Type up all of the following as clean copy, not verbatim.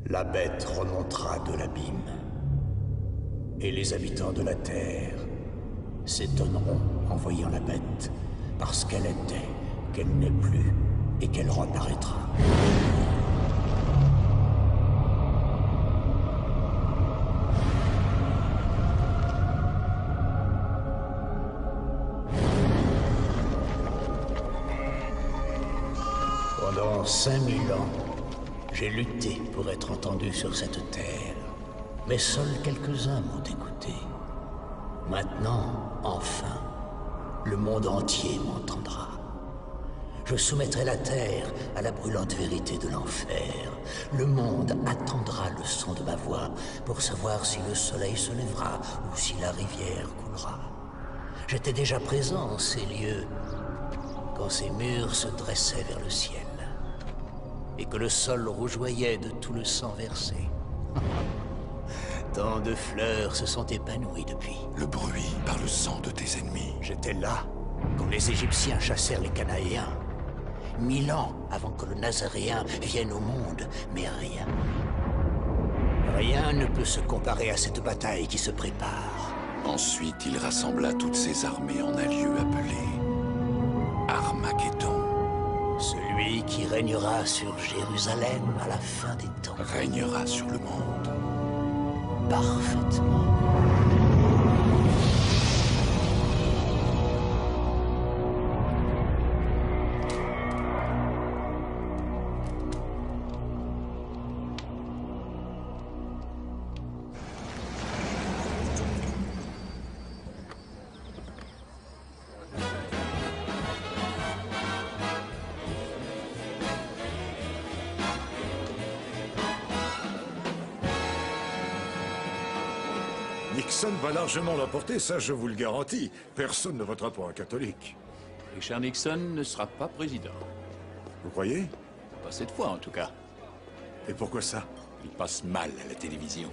La bête remontera de l'abîme. Et les habitants de la Terre s'étonneront en voyant la bête, parce qu'elle était, qu'elle n'est plus, et qu'elle reparaîtra. Pendant 5000 ans, j'ai lutté pour être entendu sur cette terre. Mais seuls quelques-uns m'ont écouté. Maintenant, enfin, le monde entier m'entendra. Je soumettrai la terre à la brûlante vérité de l'enfer. Le monde attendra le son de ma voix pour savoir si le soleil se lèvera ou si la rivière coulera. J'étais déjà présent en ces lieux quand ces murs se dressaient vers le ciel et que le sol rougeoyait de tout le sang versé. Tant de fleurs se sont épanouies depuis. Le bruit par le sang de tes ennemis. J'étais là quand les Égyptiens chassèrent les Cananéens. 1000 ans avant que le Nazaréen vienne au monde, mais rien. Rien ne peut se comparer à cette bataille qui se prépare. Ensuite, il rassembla toutes ses armées en un lieu appelé Armageddon. Celui qui régnera sur Jérusalem à la fin des temps. Régnera sur le monde. Parfaitement. Nixon va largement l'emporter, ça je vous le garantis. Personne ne votera pour un catholique. Richard Nixon ne sera pas président. Vous croyez? Pas cette fois, en tout cas. Et pourquoi ça? Il passe mal à la télévision.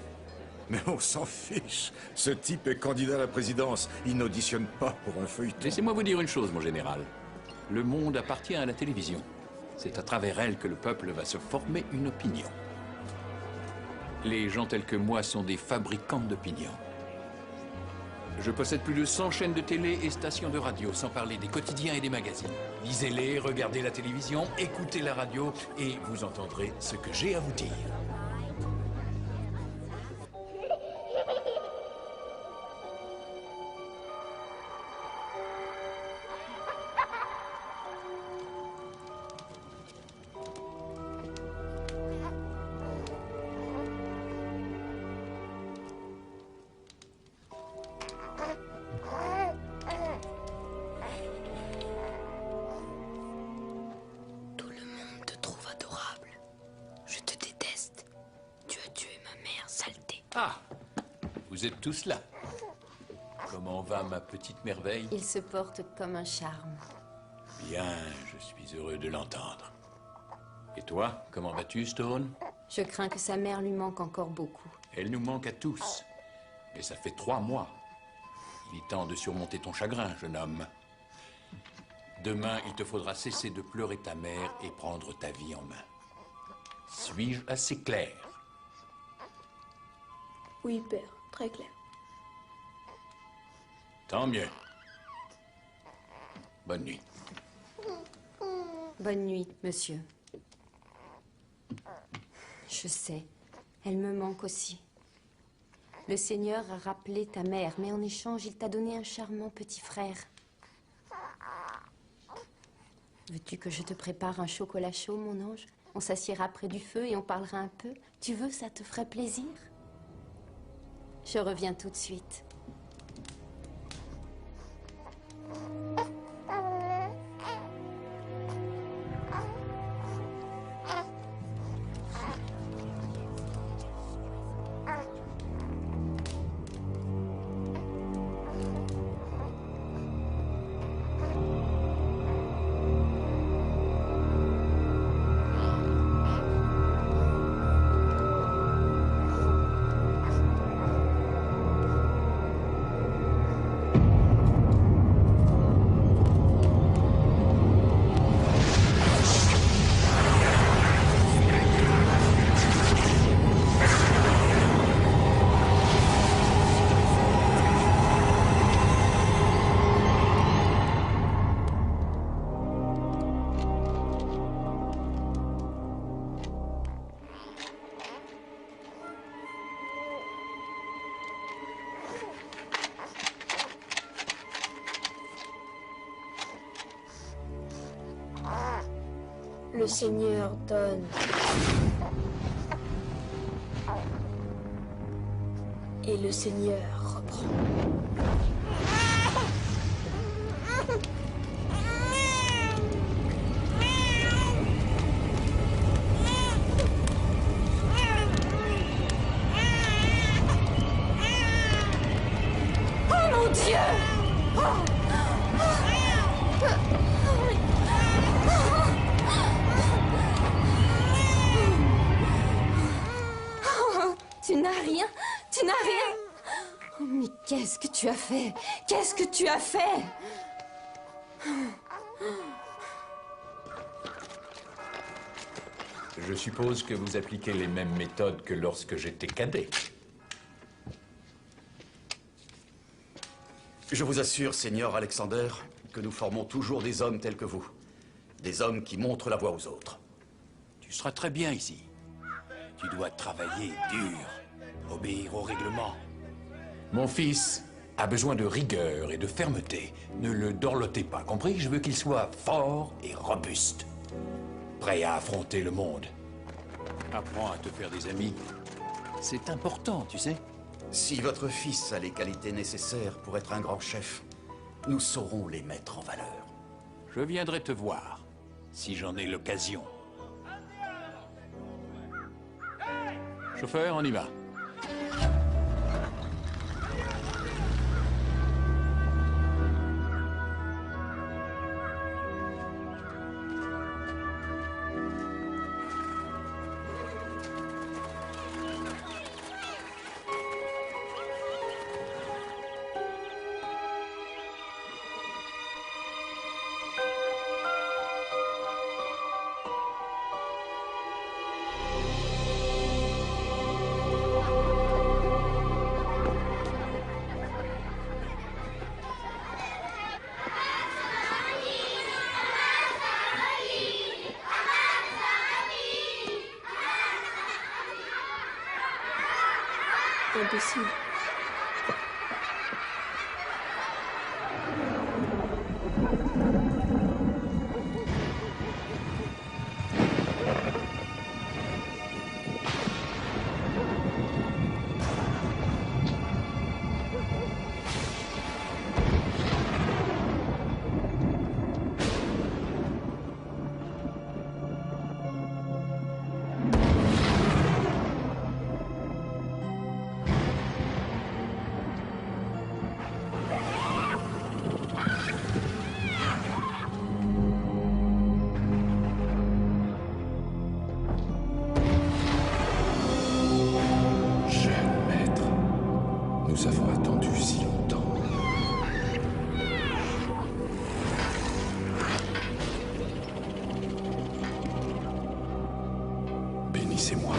Mais on s'en fiche. Ce type est candidat à la présidence. Il n'auditionne pas pour un feuilleton. Laissez-moi vous dire une chose, mon général. Le monde appartient à la télévision. C'est à travers elle que le peuple va se former une opinion. Les gens tels que moi sont des fabricants d'opinion. Je possède plus de 100 chaînes de télé et stations de radio, sans parler des quotidiens et des magazines. Lisez-les, regardez la télévision, écoutez la radio, et vous entendrez ce que j'ai à vous dire. Ah, vous êtes tous là. Comment va ma petite merveille? Il se porte comme un charme. Bien, je suis heureux de l'entendre. Et toi, comment vas-tu, Stone? Je crains que sa mère lui manque encore beaucoup. Elle nous manque à tous. Mais ça fait 3 mois. Il est temps de surmonter ton chagrin, jeune homme. Demain, il te faudra cesser de pleurer ta mère et prendre ta vie en main. Suis-je assez clair? Oui, père, très clair. Tant mieux. Bonne nuit. Bonne nuit, monsieur. Je sais, elle me manque aussi. Le Seigneur a rappelé ta mère, mais en échange, il t'a donné un charmant petit frère. Veux-tu que je te prépare un chocolat chaud, mon ange? On s'assiera près du feu et on parlera un peu. Tu veux, ça te ferait plaisir? Je reviens tout de suite. Le Seigneur donne. Et le Seigneur reprend. Oh mon Dieu! Tu n'as rien? Tu n'as rien? Oh, mais qu'est-ce que tu as fait? Qu'est-ce que tu as fait? Je suppose que vous appliquez les mêmes méthodes que lorsque j'étais cadet. Je vous assure, Seigneur Alexander, que nous formons toujours des hommes tels que vous. Des hommes qui montrent la voie aux autres. Tu seras très bien ici. Tu dois travailler dur, obéir aux règlements. Mon fils a besoin de rigueur et de fermeté. Ne le dorlotez pas, compris? Je veux qu'il soit fort et robuste. Prêt à affronter le monde. Apprends à te faire des amis. C'est important, tu sais. Si votre fils a les qualités nécessaires pour être un grand chef, nous saurons les mettre en valeur. Je viendrai te voir, si j'en ai l'occasion. Chauffeur, on y va. Impossible. Nous avons attendu si longtemps. Bénissez-moi,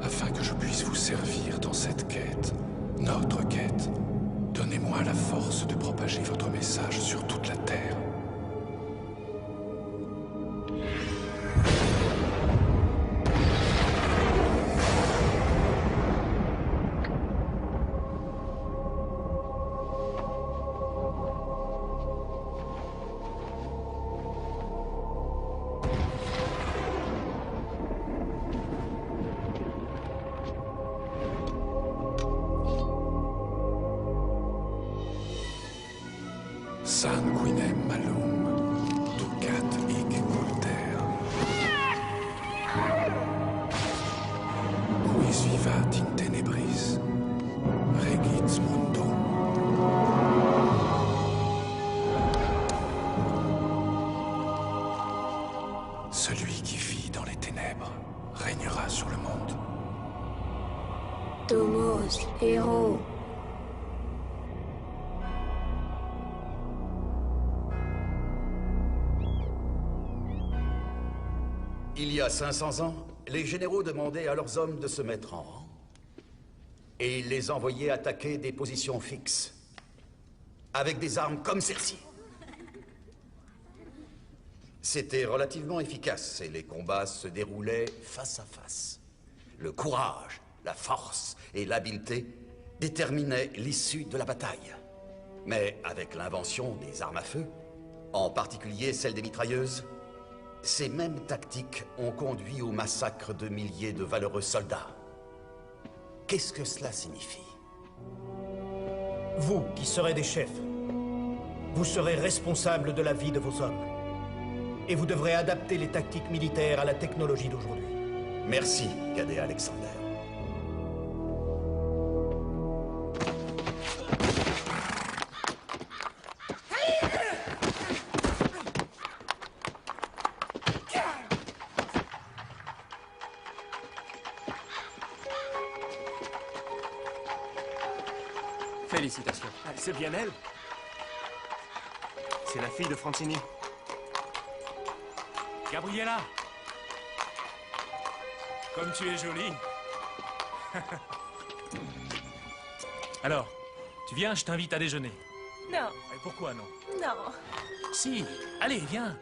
afin que je puisse vous servir dans cette quête, notre quête. Donnez-moi la force de propager votre message sur toute la Terre. Sanguinem malum, ducat hic Voltaire. Quis vivat in tenebris, regit mundum. Celui qui vit dans les ténèbres régnera sur le monde. Tomos, héros. Il y a 500 ans, les généraux demandaient à leurs hommes de se mettre en rang. Et ils les envoyaient attaquer des positions fixes, avec des armes comme celle-ci. C'était relativement efficace et les combats se déroulaient face à face. Le courage, la force et l'habileté déterminaient l'issue de la bataille. Mais avec l'invention des armes à feu, en particulier celle des mitrailleuses, Ces mêmes tactiques ont conduit au massacre de milliers de valeureux soldats. Qu'est-ce que cela signifie? Vous, qui serez des chefs, vous serez responsables de la vie de vos hommes. Et vous devrez adapter les tactiques militaires à la technologie d'aujourd'hui. Merci, cadet Alexander. Félicitations. C'est bien elle. C'est la fille de Francini. Gabriella! Comme tu es jolie. Alors, tu viens, je t'invite à déjeuner. Non. Et pourquoi non? Non. Si, allez, viens.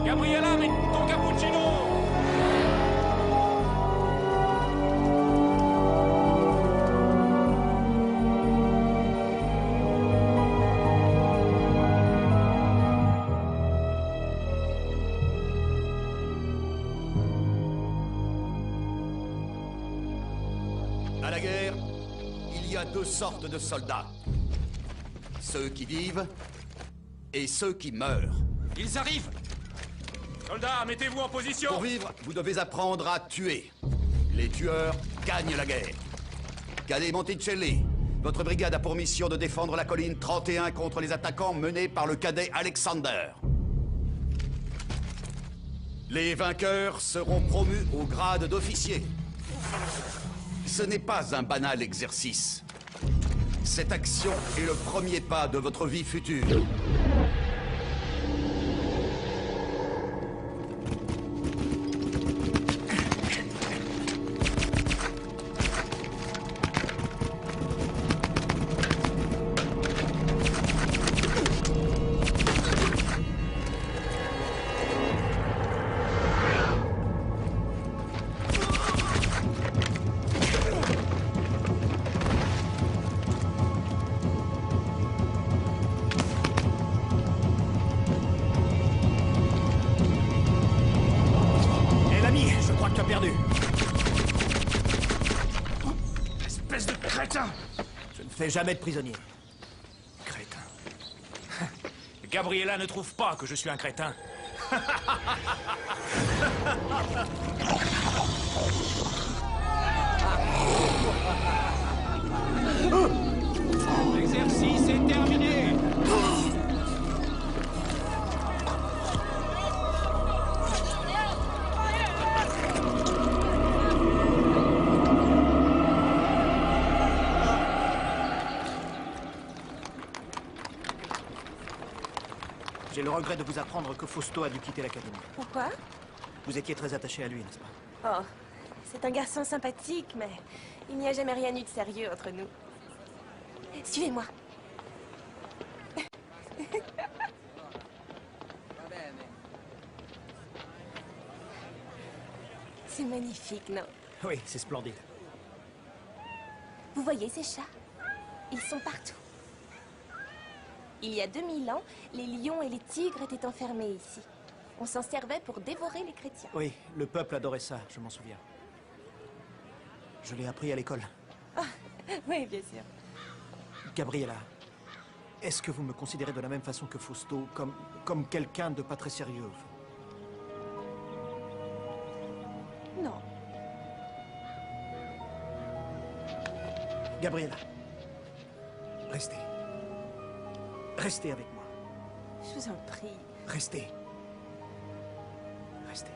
Gabriella, mais ton cappuccino! À la guerre, il y a deux sortes de soldats. Ceux qui vivent et ceux qui meurent. Ils arrivent! Soldats, mettez-vous en position! Pour vivre, vous devez apprendre à tuer. Les tueurs gagnent la guerre. Cadet Monticelli, votre brigade a pour mission de défendre la colline 31 contre les attaquants menés par le cadet Alexander. Les vainqueurs seront promus au grade d'officier. Ce n'est pas un banal exercice. Cette action est le premier pas de votre vie future. Espèce de crétin! Je ne fais jamais de prisonniers. Crétin. Gabriella ne trouve pas que je suis un crétin. L'exercice est terminé. J'ai le regret de vous apprendre que Fausto a dû quitter l'académie. Pourquoi? Vous étiez très attaché à lui, n'est-ce pas? Oh, c'est un garçon sympathique, mais il n'y a jamais rien eu de sérieux entre nous. Suivez-moi. C'est magnifique, non? Oui, c'est splendide. Vous voyez ces chats? Ils sont partout. Il y a 2000 ans, les lions et les tigres étaient enfermés ici. On s'en servait pour dévorer les chrétiens. Oui, le peuple adorait ça, je m'en souviens. Je l'ai appris à l'école. Ah, oui, bien sûr. Gabriella, est-ce que vous me considérez de la même façon que Fausto, comme quelqu'un de pas très sérieux? Non. Gabriella, restez. Restez avec moi. Je vous en prie. Restez. Restez.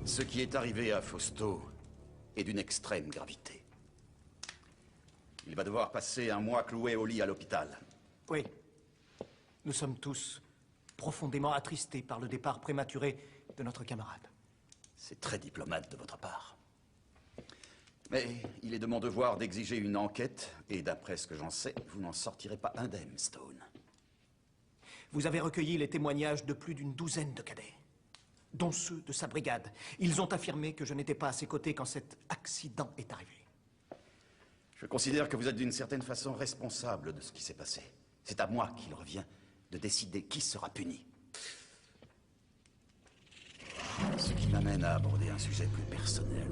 Ce qui est arrivé à Fausto est d'une extrême gravité. Il va devoir passer un mois cloué au lit à l'hôpital. Oui. Nous sommes tous profondément attristés par le départ prématuré de notre camarade. C'est très diplomate de votre part. Mais il est de mon devoir d'exiger une enquête, et d'après ce que j'en sais, vous n'en sortirez pas indemne, Stone. Vous avez recueilli les témoignages de plus d'une douzaine de cadets, dont ceux de sa brigade. Ils ont affirmé que je n'étais pas à ses côtés quand cet accident est arrivé. Je considère que vous êtes d'une certaine façon responsable de ce qui s'est passé. C'est à moi qu'il revient de décider qui sera puni. Ce qui m'amène à aborder un sujet plus personnel.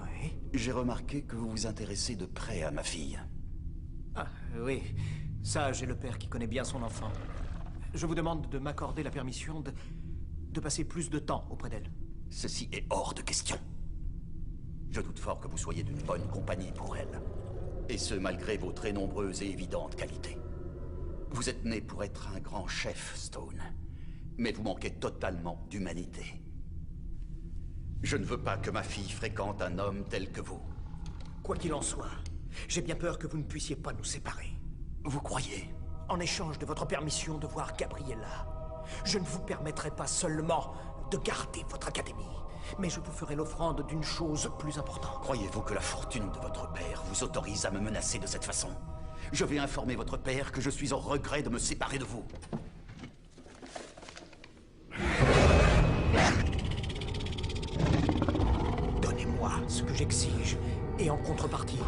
Oui? J'ai remarqué que vous vous intéressez de près à ma fille. Ah, oui. Ça, j'ai le père qui connaît bien son enfant. Je vous demande de m'accorder la permission de passer plus de temps auprès d'elle. Ceci est hors de question. Je doute fort que vous soyez d'une bonne compagnie pour elle. Et ce, malgré vos très nombreuses et évidentes qualités. Vous êtes né pour être un grand chef, Stone. Mais vous manquez totalement d'humanité. Je ne veux pas que ma fille fréquente un homme tel que vous. Quoi qu'il en soit, j'ai bien peur que vous ne puissiez pas nous séparer. Vous croyez? En échange de votre permission de voir Gabriella, je ne vous permettrai pas seulement de garder votre académie, mais je vous ferai l'offrande d'une chose plus importante. Croyez-vous que la fortune de votre père vous autorise à me menacer de cette façon? Je vais informer votre père que je suis au regret de me séparer de vous. Donnez-moi ce que j'exige, et en contrepartie,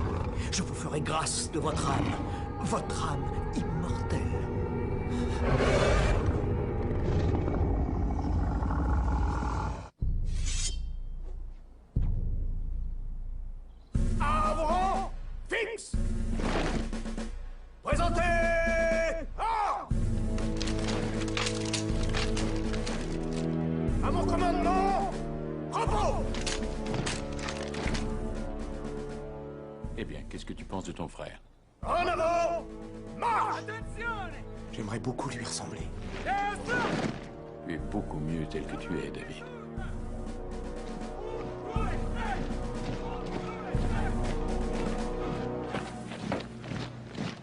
je vous ferai grâce de votre âme immortelle. À vos rangs, fixe! Présentez! À mon commandement, repos! Eh bien, qu'est-ce que tu penses de ton frère? En avant! Marche! J'aimerais beaucoup lui ressembler. Tu es beaucoup mieux tel que tu es, David.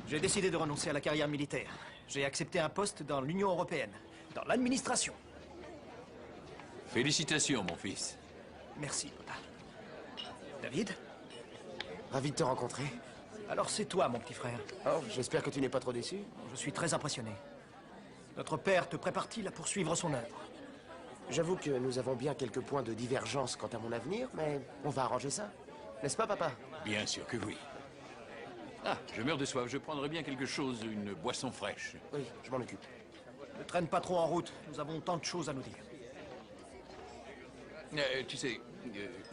J'ai décidé de renoncer à la carrière militaire. J'ai accepté un poste dans l'Union européenne, dans l'administration. Félicitations, mon fils. Merci, papa. David? Ravi de te rencontrer. Alors c'est toi, mon petit frère. Oh, j'espère que tu n'es pas trop déçu. Je suis très impressionné. Notre père te prépare-t-il à poursuivre son œuvre? J'avoue que nous avons bien quelques points de divergence quant à mon avenir, mais on va arranger ça. N'est-ce pas, papa? Bien sûr que oui. Ah, je meurs de soif. Je prendrais bien quelque chose, une boisson fraîche. Oui, je m'en occupe. Ne traîne pas trop en route. Nous avons tant de choses à nous dire. Tu sais,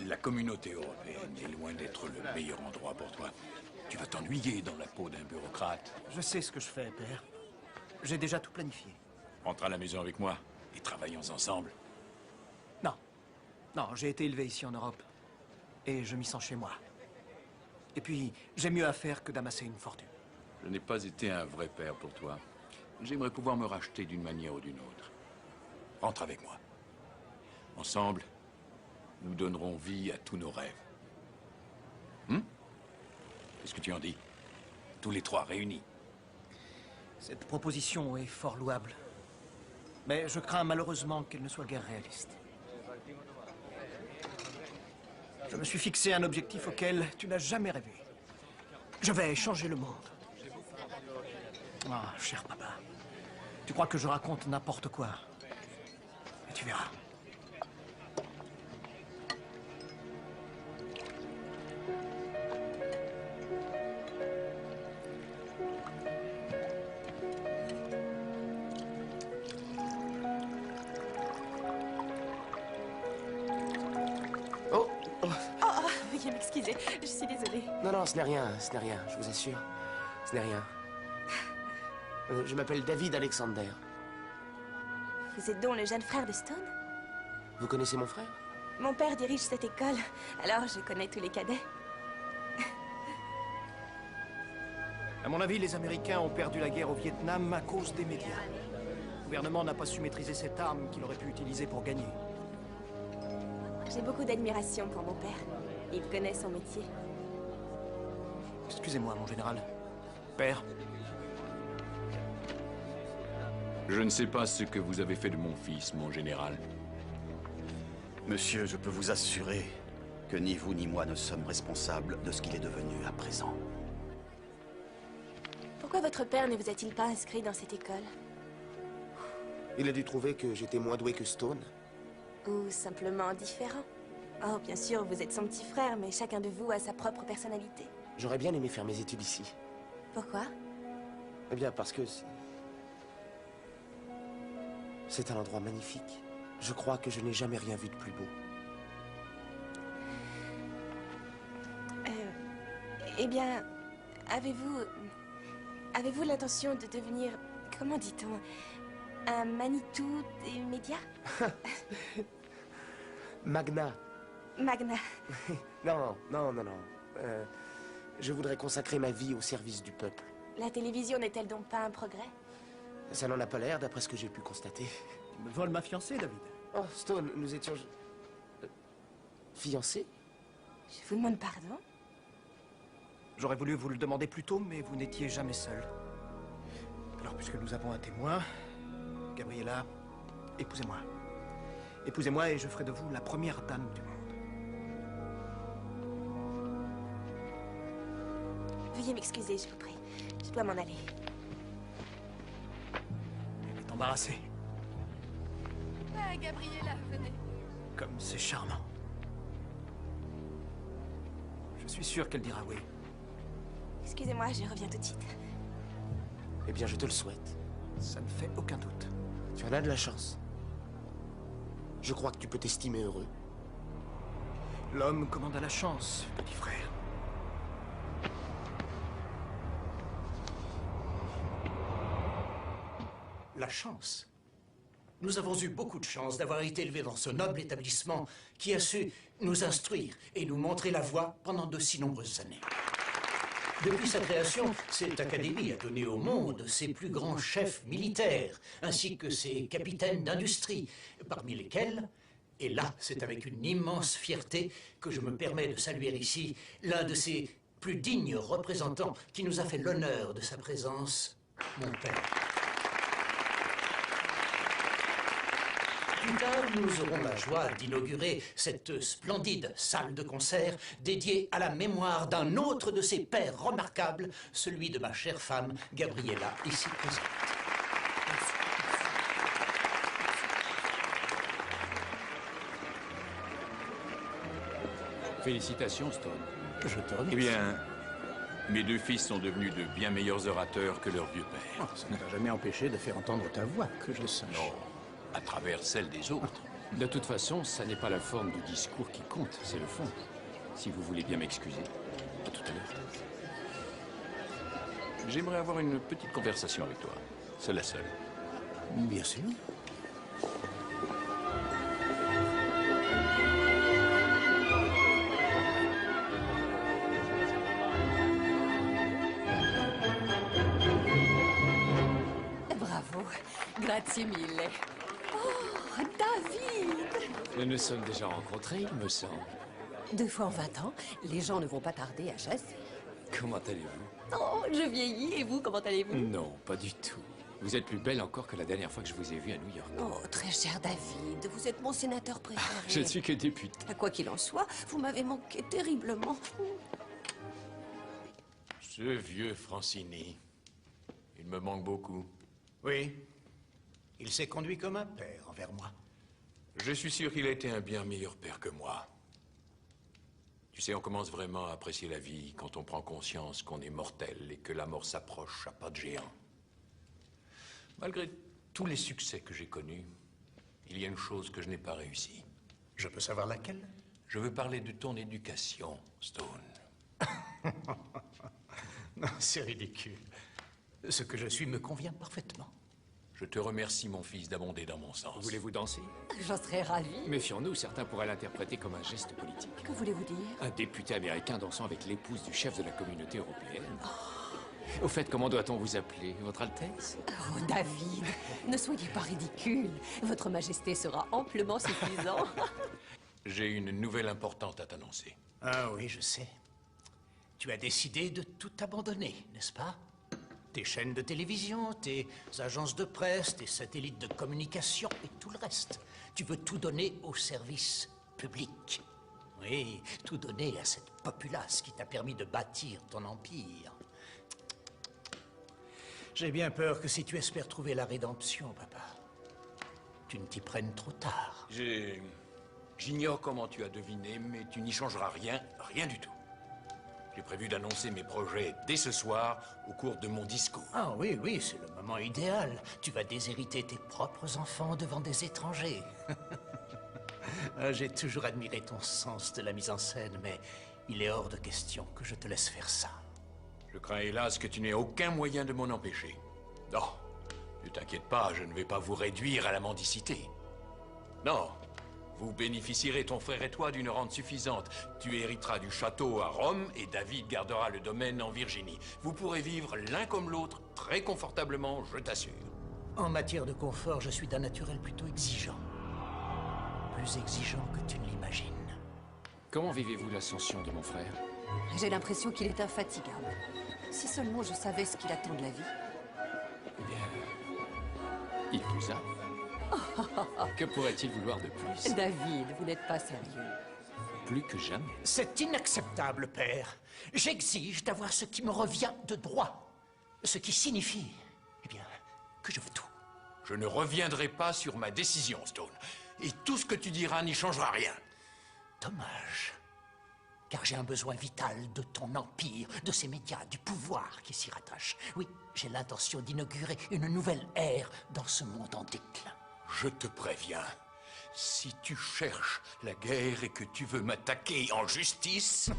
la communauté européenne est loin d'être le meilleur endroit pour toi. Tu vas t'ennuyer dans la peau d'un bureaucrate. Je sais ce que je fais, père. J'ai déjà tout planifié. Rentre à la maison avec moi et travaillons ensemble. Non. Non, j'ai été élevé ici en Europe. Et je m'y sens chez moi. Et puis, j'ai mieux à faire que d'amasser une fortune. Je n'ai pas été un vrai père pour toi. J'aimerais pouvoir me racheter d'une manière ou d'une autre. Rentre avec moi. Ensemble, nous donnerons vie à tous nos rêves. Qu'est-ce que tu en dis? Tous les trois réunis. Cette proposition est fort louable. Mais je crains malheureusement qu'elle ne soit guère réaliste. Je me suis fixé un objectif auquel tu n'as jamais rêvé. Je vais changer le monde. Ah, cher papa. Tu crois que je raconte n'importe quoi? Mais tu verras. Veuillez m'excuser, je suis désolée. Non, non, ce n'est rien, ce n'est rien, je vous assure. Ce n'est rien. Je m'appelle David Alexander. Vous êtes donc le jeune frère de Stone? Vous connaissez mon frère? Mon père dirige cette école, alors je connais tous les cadets. À mon avis, les Américains ont perdu la guerre au Vietnam à cause des médias. Le gouvernement n'a pas su maîtriser cette arme qu'il aurait pu utiliser pour gagner. J'ai beaucoup d'admiration pour mon père. Il connaît son métier. Excusez-moi, mon général. Père. Je ne sais pas ce que vous avez fait de mon fils, mon général. Monsieur, je peux vous assurer que ni vous ni moi ne sommes responsables de ce qu'il est devenu à présent. Pourquoi votre père ne vous a-t-il pas inscrit dans cette école? Il a dû trouver que j'étais moins doué que Stone. Ou simplement différent? Oh, bien sûr, vous êtes son petit frère, mais chacun de vous a sa propre personnalité. J'aurais bien aimé faire mes études ici. Pourquoi? Eh bien, parce que c'est un endroit magnifique. Je crois que je n'ai jamais rien vu de plus beau. Eh bien, avez-vous l'intention de devenir, comment dit-on, un Manitou des médias? Magna. Magna. Non, non, non, non. Je voudrais consacrer ma vie au service du peuple. La télévision n'est-elle donc pas un progrès? Ça n'en a pas l'air, d'après ce que j'ai pu constater. Tu me voles ma fiancée, David. Oh, Stone, nous étions... fiancés? Je vous demande pardon? J'aurais voulu vous le demander plus tôt, mais vous n'étiez jamais seul. Alors, puisque nous avons un témoin, Gabriella, épousez-moi. Épousez-moi et je ferai de vous la première dame du monde. Veuillez m'excuser, je vous prie. Je dois m'en aller. Elle est embarrassée. Ah, Gabriella, venez. Comme c'est charmant. Je suis sûr qu'elle dira oui. Excusez-moi, je reviens tout de suite. Eh bien, je te le souhaite. Ça ne fait aucun doute. Tu en as de la chance. Je crois que tu peux t'estimer heureux. L'homme commande à la chance, petit frère. La chance. Nous avons eu beaucoup de chance d'avoir été élevés dans ce noble établissement qui a su nous instruire et nous montrer la voie pendant de si nombreuses années. Depuis sa création, cette académie a donné au monde ses plus grands chefs militaires, ainsi que ses capitaines d'industrie, parmi lesquels, et là c'est avec une immense fierté que je me permets de saluer ici, l'un de ses plus dignes représentants qui nous a fait l'honneur de sa présence, mon père. Plus tard, nous aurons la joie d'inaugurer cette splendide salle de concert dédiée à la mémoire d'un autre de ses pères remarquables, celui de ma chère femme, Gabriella, ici présente. Félicitations, Stone. Je te remercie. Eh bien, mes deux fils sont devenus de bien meilleurs orateurs que leur vieux père. Oh, ça ne t'a jamais empêché de faire entendre ta voix, que je sache. Non, à travers celle des autres. De toute façon, ça n'est pas la forme du discours qui compte, c'est le fond. Si vous voulez bien m'excuser. À tout à l'heure. J'aimerais avoir une petite conversation avec toi. C'est la seule. Bien sûr. Bravo. Grazie mille. Oh, David! Nous nous sommes déjà rencontrés, il me semble. 2 fois en 20 ans, les gens ne vont pas tarder à chasser. Comment allez-vous? Oh, je vieillis, et vous, comment allez-vous? Non, pas du tout. Vous êtes plus belle encore que la dernière fois que je vous ai vu à New York. Oh, très cher David, vous êtes mon sénateur préféré. Je ne suis que député. Quoi qu'il en soit, vous m'avez manqué terriblement. Ce vieux Francini, il me manque beaucoup. Oui. Il s'est conduit comme un père envers moi. Je suis sûr qu'il a été un bien meilleur père que moi. Tu sais, on commence vraiment à apprécier la vie quand on prend conscience qu'on est mortel et que la mort s'approche à pas de géant. Malgré tous les succès que j'ai connus, il y a une chose que je n'ai pas réussi. Je peux savoir laquelle? Je veux parler de ton éducation, Stone. Non, c'est ridicule. Ce que je suis me convient parfaitement. Je te remercie, mon fils, d'abonder dans mon sens. Voulez-vous danser? J'en serais ravie. Méfions-nous, certains pourraient l'interpréter comme un geste politique. Que voulez-vous dire? Un député américain dansant avec l'épouse du chef de la communauté européenne. Au fait, comment doit-on vous appeler? Votre Altesse? Oh, David, ne soyez pas ridicule. Votre Majesté sera amplement suffisant. J'ai une nouvelle importante à t'annoncer. Ah oui, je sais. Tu as décidé de tout abandonner, n'est-ce pas? Tes chaînes de télévision, tes agences de presse, tes satellites de communication et tout le reste. Tu veux tout donner au service public. Oui, tout donner à cette populace qui t'a permis de bâtir ton empire. J'ai bien peur que si tu espères trouver la rédemption, papa, tu ne t'y prennes trop tard. J'ignore comment tu as deviné, mais tu n'y changeras rien, rien du tout. J'ai prévu d'annoncer mes projets dès ce soir, au cours de mon discours. Ah oui, oui, c'est le moment idéal. Tu vas déshériter tes propres enfants devant des étrangers. J'ai toujours admiré ton sens de la mise en scène, mais il est hors de question que je te laisse faire ça. Je crains hélas que tu n'aies aucun moyen de m'en empêcher. Non, ne t'inquiète pas, je ne vais pas vous réduire à la mendicité. Non, vous bénéficierez, ton frère et toi, d'une rente suffisante. Tu hériteras du château à Rome et David gardera le domaine en Virginie. Vous pourrez vivre l'un comme l'autre très confortablement, je t'assure. En matière de confort, je suis d'un naturel plutôt exigeant. Plus exigeant que tu ne l'imagines. Comment vivez-vous l'ascension de mon frère? J'ai l'impression qu'il est infatigable. Si seulement je savais ce qu'il attend de la vie. Eh bien, il vous a. Que pourrait-il vouloir de plus? David, vous n'êtes pas sérieux. Plus que jamais. C'est inacceptable, père. J'exige d'avoir ce qui me revient de droit. Ce qui signifie, eh bien, que je veux tout. Je ne reviendrai pas sur ma décision, Stone. Et tout ce que tu diras n'y changera rien. Dommage. Car j'ai un besoin vital de ton empire, de ces médias, du pouvoir qui s'y rattache. Oui, j'ai l'intention d'inaugurer une nouvelle ère dans ce monde en déclin. Je te préviens, si tu cherches la guerre et que tu veux m'attaquer en justice...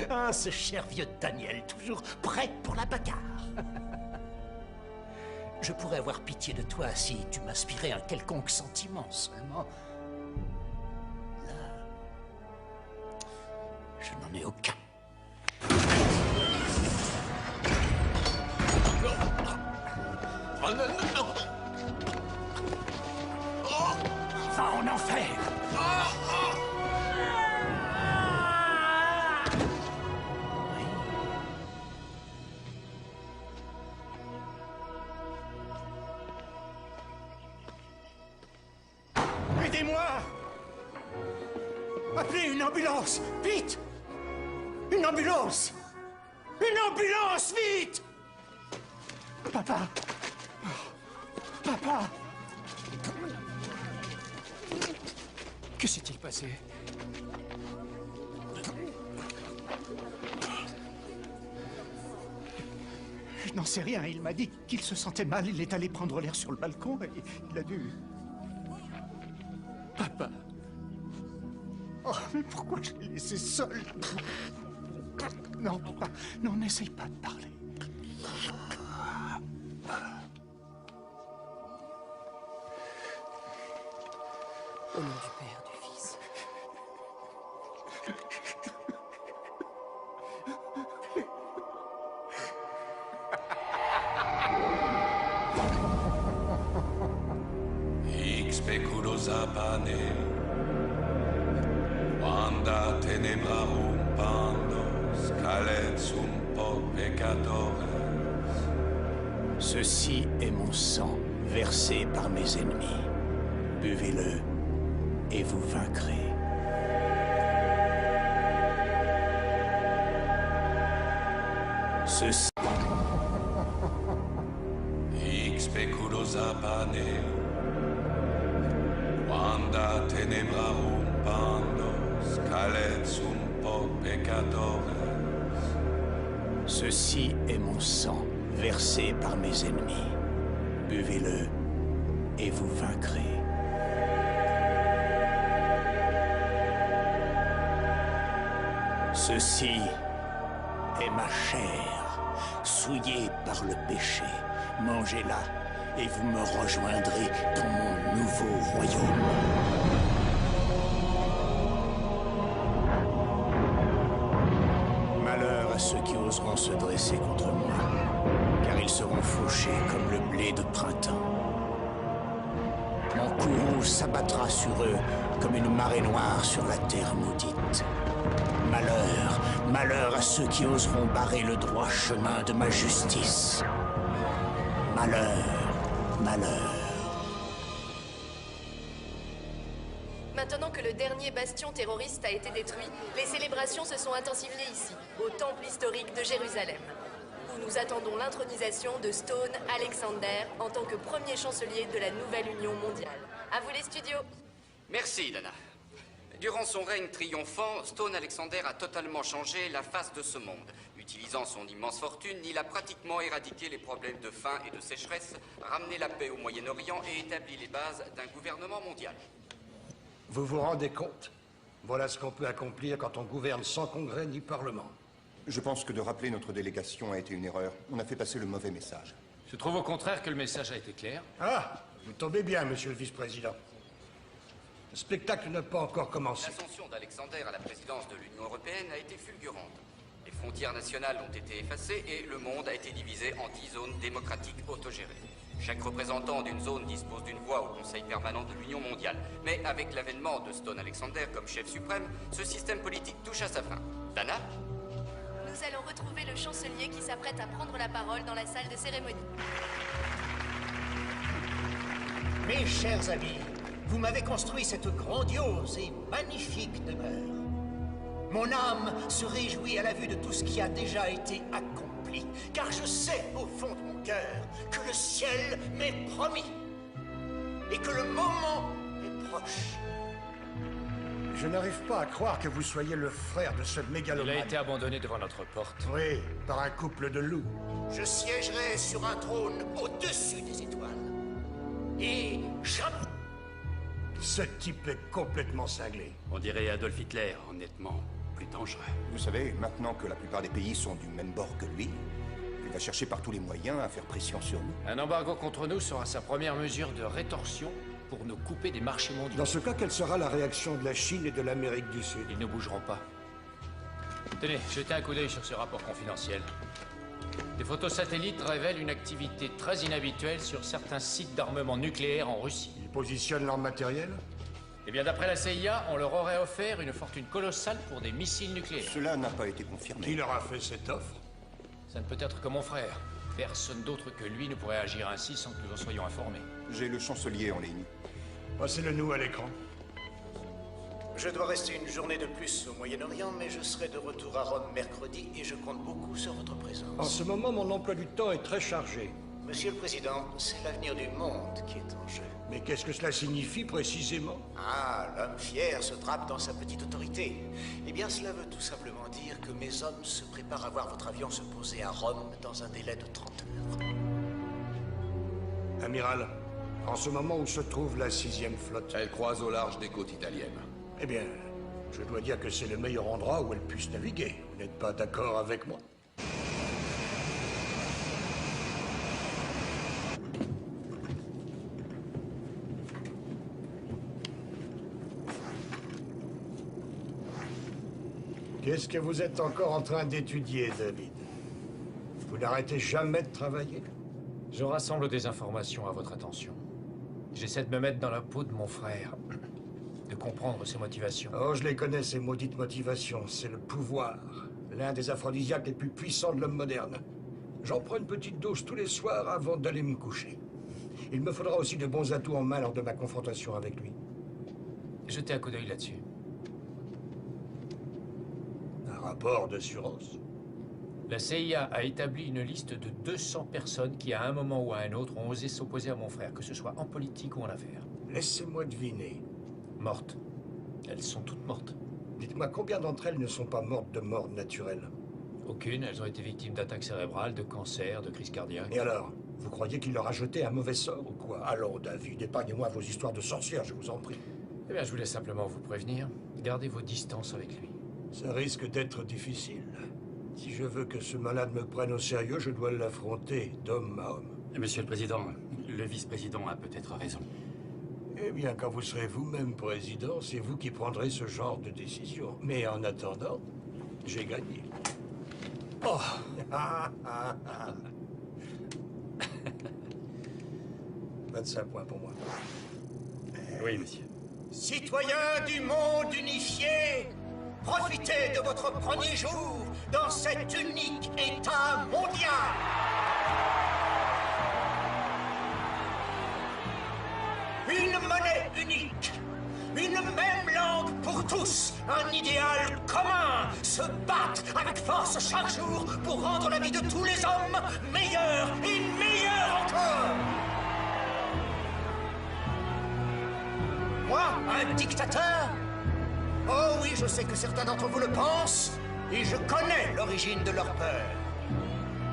Ah, ce cher vieux Daniel, toujours prêt pour la bagarre. Je pourrais avoir pitié de toi si tu m'inspirais un quelconque sentiment seulement. Là, je n'en ai aucun. Oh non, non, non. Va en enfer. Aidez-moi! Appelez une ambulance! Vite! Une ambulance! Une ambulance! Vite! Papa! Papa! Que s'est-il passé? Je n'en sais rien. Il m'a dit qu'il se sentait mal. Il est allé prendre l'air sur le balcon et il a dû... Papa! Oh, mais pourquoi je l'ai laissé seul? Non, papa. Non, n'essaye pas de parler. Au nom du Père, du Fils. Hic speculosa pane, quanda tenebrarum pandos, calet sum po peccatores. Ceci est mon sang versé par mes ennemis. Buvez-le et vous vaincrez. Ceci... Hic speculosa pane, quanda tenebrarum pandos, calet sum po peccatores. Ceci est mon sang versé par mes ennemis. Buvez-le et vous vaincrez. Ceci est ma chair, souillée par le péché. Mangez-la et vous me rejoindrez dans mon nouveau royaume. Malheur à ceux qui oseront se dresser contre moi, car ils seront fauchés comme le blé de printemps. Mon cou rouge s'abattra sur eux comme une marée noire sur la terre maudite. Malheur, malheur à ceux qui oseront barrer le droit chemin de ma justice. Malheur, malheur. Maintenant que le dernier bastion terroriste a été détruit, les célébrations se sont intensifiées ici, au temple historique de Jérusalem, où nous attendons l'intronisation de Stone Alexander en tant que premier chancelier de la nouvelle Union mondiale. À vous les studios. Merci, Dana. Durant son règne triomphant, Stone Alexander a totalement changé la face de ce monde. Utilisant son immense fortune, il a pratiquement éradiqué les problèmes de faim et de sécheresse, ramené la paix au Moyen-Orient et établi les bases d'un gouvernement mondial. Vous vous rendez compte? Voilà ce qu'on peut accomplir quand on gouverne sans congrès ni parlement. Je pense que de rappeler notre délégation a été une erreur. On a fait passer le mauvais message. Je trouve au contraire que le message a été clair. Ah, vous tombez bien, monsieur le vice-président. Le spectacle n'a pas encore commencé. L'ascension d'Alexander à la présidence de l'Union européenne a été fulgurante. Les frontières nationales ont été effacées et le monde a été divisé en 10 zones démocratiques autogérées. Chaque représentant d'une zone dispose d'une voix au Conseil permanent de l'Union mondiale. Mais avec l'avènement de Stone Alexander comme chef suprême, ce système politique touche à sa fin. Dana? Nous allons retrouver le chancelier qui s'apprête à prendre la parole dans la salle de cérémonie. Mes chers amis, vous m'avez construit cette grandiose et magnifique demeure. Mon âme se réjouit à la vue de tout ce qui a déjà été accompli, car je sais au fond de mon cœur que le ciel m'est promis et que le moment est proche. Je n'arrive pas à croire que vous soyez le frère de ce mégalomane. Il a été abandonné devant notre porte. Oui, par un couple de loups. Je siégerai sur un trône au-dessus des étoiles. Et jamais... Ce type est complètement cinglé. On dirait Adolf Hitler, honnêtement, plus dangereux. Vous savez, maintenant que la plupart des pays sont du même bord que lui, il va chercher par tous les moyens à faire pression sur nous. Un embargo contre nous sera sa première mesure de rétorsion pour nous couper des marchés mondiaux. Dans ce cas, quelle sera la réaction de la Chine et de l'Amérique du Sud? Ils ne bougeront pas. Tenez, jetez un coup d'œil sur ce rapport confidentiel. Des photos satellites révèlent une activité très inhabituelle sur certains sites d'armement nucléaire en Russie. Ils positionnent leur matériel? Eh bien, d'après la CIA, on leur aurait offert une fortune colossale pour des missiles nucléaires. Cela n'a pas été confirmé. Qui leur a fait cette offre? Ça ne peut être que mon frère. Personne d'autre que lui ne pourrait agir ainsi sans que nous en soyons informés. J'ai le chancelier en ligne. Passez-le nous à l'écran. Je dois rester une journée de plus au Moyen-Orient, mais je serai de retour à Rome mercredi et je compte beaucoup sur votre présence. En ce moment, mon emploi du temps est très chargé. Monsieur le Président, c'est l'avenir du monde qui est en jeu. Mais qu'est-ce que cela signifie précisément? Ah, l'homme fier se drape dans sa petite autorité. Eh bien, cela veut tout simplement dire que mes hommes se préparent à voir votre avion se poser à Rome dans un délai de 30 heures. Amiral, en ce moment où se trouve la 6e flotte... Elle croise au large des côtes italiennes. Eh bien, je dois dire que c'est le meilleur endroit où elle puisse naviguer. Vous n'êtes pas d'accord avec moi? Qu'est-ce que vous êtes encore en train d'étudier, David? Vous n'arrêtez jamais de travailler? Je rassemble des informations à votre attention. J'essaie de me mettre dans la peau de mon frère, de comprendre ses motivations. Oh, je les connais, ces maudites motivations. C'est le pouvoir. L'un des aphrodisiaques les plus puissants de l'homme moderne. J'en prends une petite dose tous les soirs avant d'aller me coucher. Il me faudra aussi de bons atouts en main lors de ma confrontation avec lui. Jetez un coup d'œil là-dessus. Un rapport d'assurance? La CIA a établi une liste de 200 personnes qui, à un moment ou à un autre, ont osé s'opposer à mon frère, que ce soit en politique ou en affaires. Laissez-moi deviner. Mortes. Elles sont toutes mortes. Dites-moi, combien d'entre elles ne sont pas mortes de mort naturelle? Aucune. Elles ont été victimes d'attaques cérébrales, de cancer, de crises cardiaques. Et alors? Vous croyez qu'il leur a jeté un mauvais sort ou quoi? Allons, David, épargnez-moi vos histoires de sorcières, je vous en prie. Eh bien, je voulais simplement vous prévenir. Gardez vos distances avec lui. Ça risque d'être difficile. Si je veux que ce malade me prenne au sérieux, je dois l'affronter d'homme à homme. Monsieur le Président, le vice-président a peut-être raison. Eh bien, quand vous serez vous-même président, c'est vous qui prendrez ce genre de décision. Mais en attendant, j'ai gagné. Oh 25 points pour moi. Oui, monsieur. Citoyens du monde unifié, profitez de votre premier jour dans cet unique État mondial. Une monnaie unique, une même langue pour tous, un idéal commun, se battre avec force chaque jour pour rendre la vie de tous les hommes meilleure et meilleure encore. Moi, un dictateur? Oh oui, je sais que certains d'entre vous le pensent, et je connais l'origine de leur peur.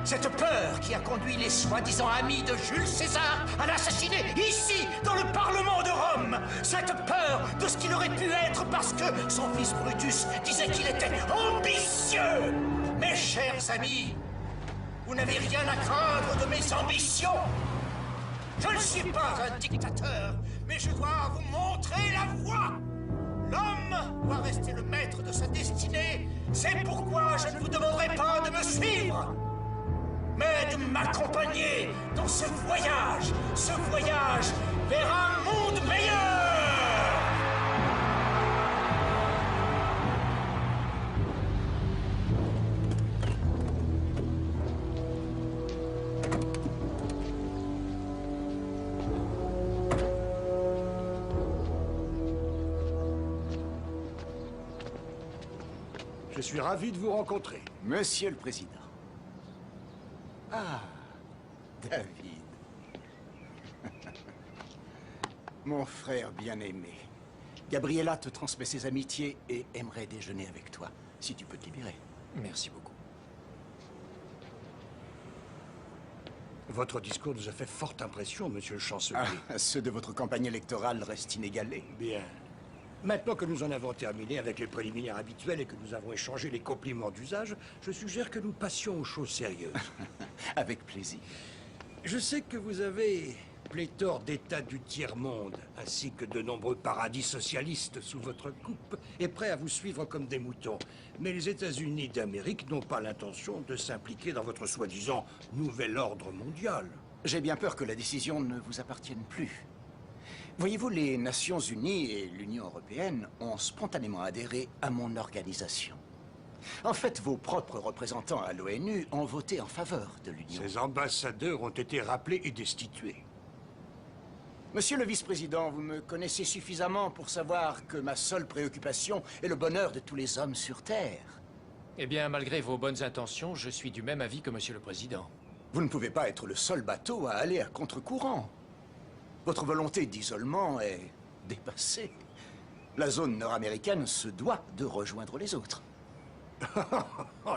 Cette peur qui a conduit les soi-disant amis de Jules César à l'assassiner ici, dans le Parlement de Rome. Cette peur de ce qu'il aurait pu être parce que son fils Brutus disait qu'il était ambitieux. Mes chers amis, vous n'avez rien à craindre de mes ambitions. Je ne suis pas un dictateur, mais je dois vous montrer la voie. L'homme doit rester le maître de sa destinée. C'est pourquoi je ne vous demanderai pas de me suivre, mais de m'accompagner dans ce voyage vers un monde meilleur. Je suis ravi de vous rencontrer. Monsieur le Président. Ah, David. Mon frère bien-aimé. Gabriella te transmet ses amitiés et aimerait déjeuner avec toi, si tu peux te libérer. Merci beaucoup. Votre discours nous a fait forte impression, monsieur le chancelier. Ah, ceux de votre campagne électorale restent inégalés. Bien. Maintenant que nous en avons terminé avec les préliminaires habituels et que nous avons échangé les compliments d'usage, je suggère que nous passions aux choses sérieuses. Avec plaisir. Je sais que vous avez pléthore d'États du tiers-monde, ainsi que de nombreux paradis socialistes sous votre coupe, et prêts à vous suivre comme des moutons. Mais les États-Unis d'Amérique n'ont pas l'intention de s'impliquer dans votre soi-disant nouvel ordre mondial. J'ai bien peur que la décision ne vous appartienne plus. Voyez-vous, les Nations Unies et l'Union Européenne ont spontanément adhéré à mon organisation. En fait, vos propres représentants à l'ONU ont voté en faveur de l'Union. Ces ambassadeurs ont été rappelés et destitués. Monsieur le vice-président, vous me connaissez suffisamment pour savoir que ma seule préoccupation est le bonheur de tous les hommes sur Terre. Eh bien, malgré vos bonnes intentions, je suis du même avis que monsieur le président. Vous ne pouvez pas être le seul bateau à aller à contre-courant. Votre volonté d'isolement est dépassée. La zone nord-américaine se doit de rejoindre les autres.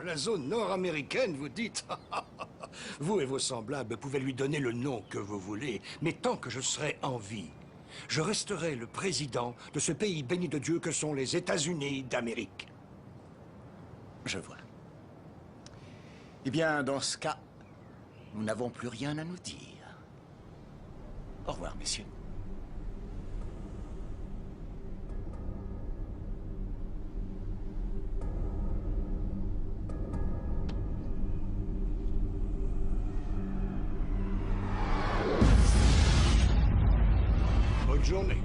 La zone nord-américaine, vous dites? Vous et vos semblables pouvez lui donner le nom que vous voulez, mais tant que je serai en vie, je resterai le président de ce pays béni de Dieu que sont les États-Unis d'Amérique. Je vois. Eh bien, dans ce cas, nous n'avons plus rien à nous dire. Au revoir, messieurs. Bonne journée.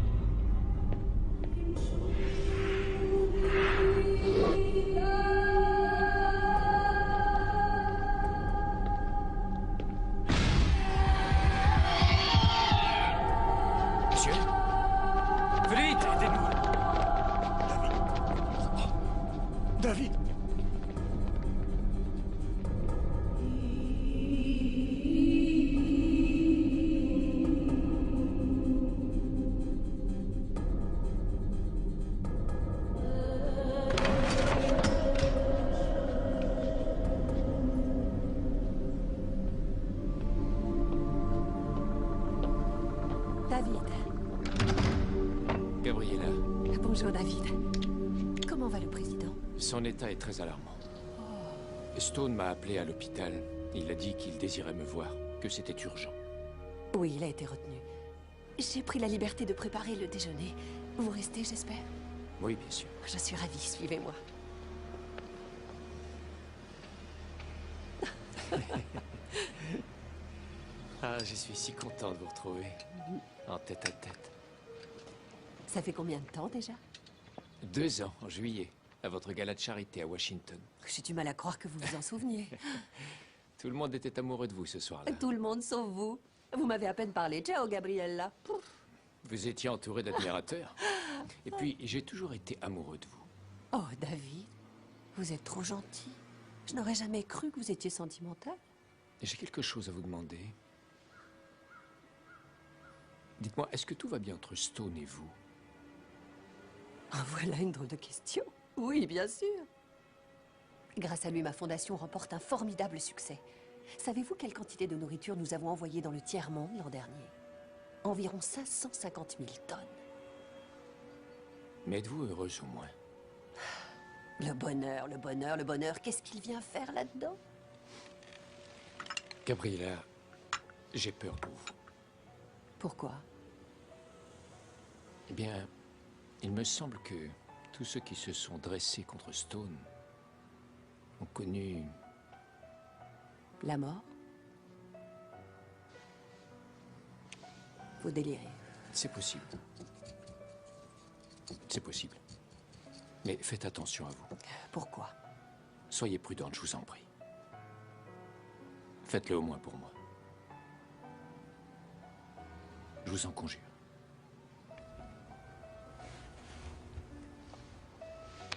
David! David. Gabriella. Bonjour, David. Comment va le président? Son état est très alarmant. Stone m'a appelé à l'hôpital. Il a dit qu'il désirait me voir, que c'était urgent. Oui, il a été retenu. J'ai pris la liberté de préparer le déjeuner. Vous restez, j'espère? Oui, bien sûr. Je suis ravie, suivez-moi. Ah, je suis si content de vous retrouver. En tête à tête. Ça fait combien de temps déjà? 2 ans, en juillet, à votre gala de charité à Washington. J'ai du mal à croire que vous vous en souveniez. Tout le monde était amoureux de vous ce soir-là. Tout le monde sauf vous. Vous m'avez à peine parlé. Ciao, Gabriella. Vous étiez entouré d'admirateurs. Et puis, j'ai toujours été amoureux de vous. Oh, David, vous êtes trop gentil. Je n'aurais jamais cru que vous étiez sentimental. J'ai quelque chose à vous demander. Dites-moi, est-ce que tout va bien entre Stone et vous? Ah, voilà une drôle de question. Oui, bien sûr. Grâce à lui, ma fondation remporte un formidable succès. Savez-vous quelle quantité de nourriture nous avons envoyée dans le tiers-monde l'an dernier? Environ 550 000 tonnes. Mais êtes-vous heureuse au moins? Le bonheur, le bonheur, le bonheur, qu'est-ce qu'il vient faire là-dedans? Gabriella, j'ai peur pour vous. Pourquoi? Eh bien, il me semble que tous ceux qui se sont dressés contre Stone ont connu... La mort? Vous délirez. C'est possible. C'est possible. Mais faites attention à vous. Pourquoi? Soyez prudente, je vous en prie. Faites-le au moins pour moi. Je vous en conjure.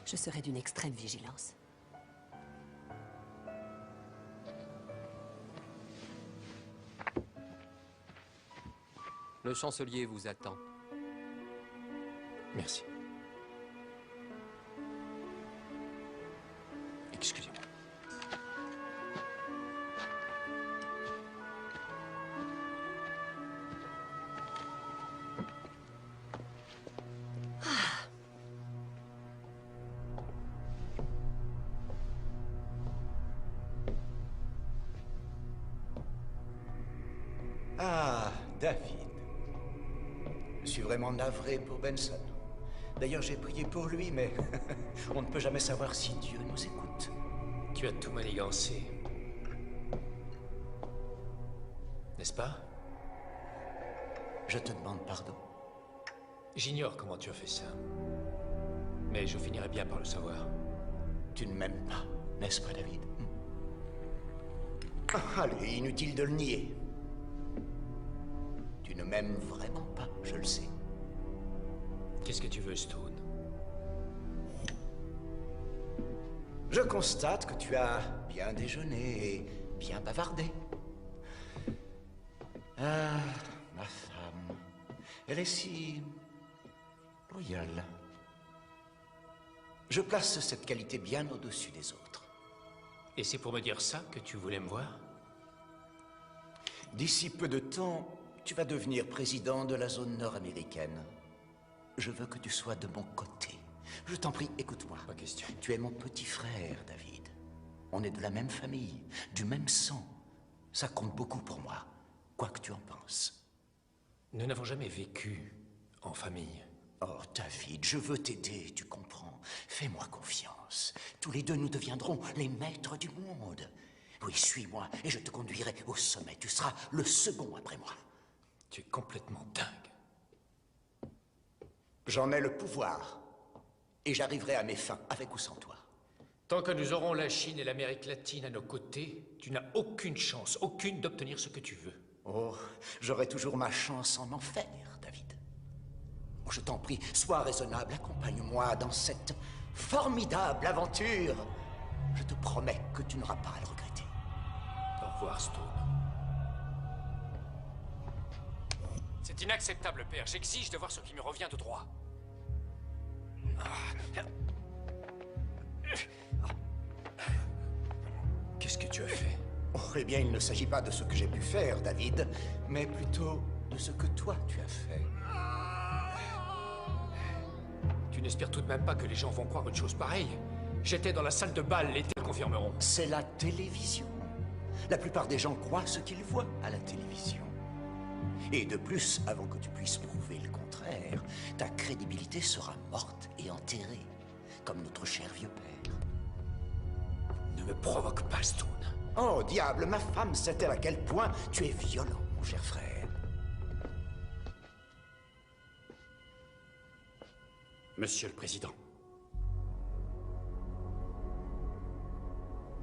Je serai d'une extrême vigilance. Le chancelier vous attend. Merci. Excusez-moi. Ah, David. Je suis vraiment navré pour Benson. D'ailleurs, j'ai prié pour lui, mais on ne peut jamais savoir si Dieu nous écoute. Tu as tout manigancé. N'est-ce pas? Je te demande pardon. J'ignore comment tu as fait ça. Mais je finirai bien par le savoir. Tu ne m'aimes pas, n'est-ce pas, David? Allez, inutile de le nier. Tu ne m'aimes vraiment pas, je le sais. Qu'est-ce que tu veux, Stone? Je constate que tu as bien déjeuné et bien bavardé. Ah, ma femme. Elle est si... loyale. Je place cette qualité bien au-dessus des autres. Et c'est pour me dire ça que tu voulais me voir? D'ici peu de temps, tu vas devenir président de la zone nord-américaine. Je veux que tu sois de mon côté. Je t'en prie, écoute-moi. Pas question. Tu es mon petit frère, David. On est de la même famille, du même sang. Ça compte beaucoup pour moi, quoi que tu en penses. Nous n'avons jamais vécu en famille. Oh, David, je veux t'aider, tu comprends. Fais-moi confiance. Tous les deux, nous deviendrons les maîtres du monde. Oui, suis-moi et je te conduirai au sommet. Tu seras le second après moi. Tu es complètement dingue. J'en ai le pouvoir. Et j'arriverai à mes fins, avec ou sans toi. Tant que nous aurons la Chine et l'Amérique latine à nos côtés, tu n'as aucune chance, aucune d'obtenir ce que tu veux. Oh, j'aurai toujours ma chance en enfer, David. Oh, je t'en prie, sois raisonnable, accompagne-moi dans cette formidable aventure. Je te promets que tu n'auras pas à le regretter. Au revoir, Stone. C'est inacceptable, père. J'exige de voir ce qui me revient de droit. Qu'est-ce que tu as fait? Oh, eh bien, il ne s'agit pas de ce que j'ai pu faire, David, mais plutôt de ce que toi, tu as fait. Tu n'espères tout de même pas que les gens vont croire une chose pareille? J'étais dans la salle de bal, les le confirmeront. C'est la télévision. La plupart des gens croient ce qu'ils voient à la télévision. Et de plus, avant que tu puisses prouver le contraire, ta crédibilité sera morte et enterrée, comme notre cher vieux père. Ne me provoque pas, Stone. Oh, diable, ma femme sait-elle à quel point tu es violent, mon cher frère. Monsieur le Président.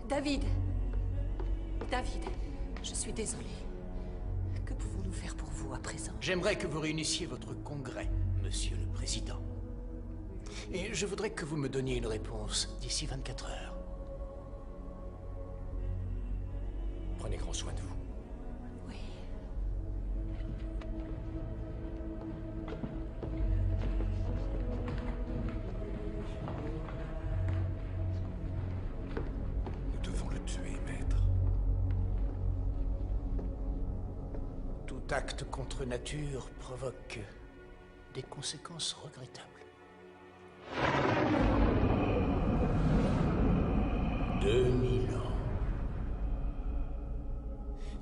David. David, je suis désolée. Que pouvons-nous faire pour vous à présent? J'aimerais que vous réunissiez votre congrès, Monsieur le Président. Et je voudrais que vous me donniez une réponse d'ici 24 heures. Prenez grand soin de vous. Oui. Nous devons le tuer, maître. Tout acte contre nature provoque des conséquences regrettables. 2000 ans.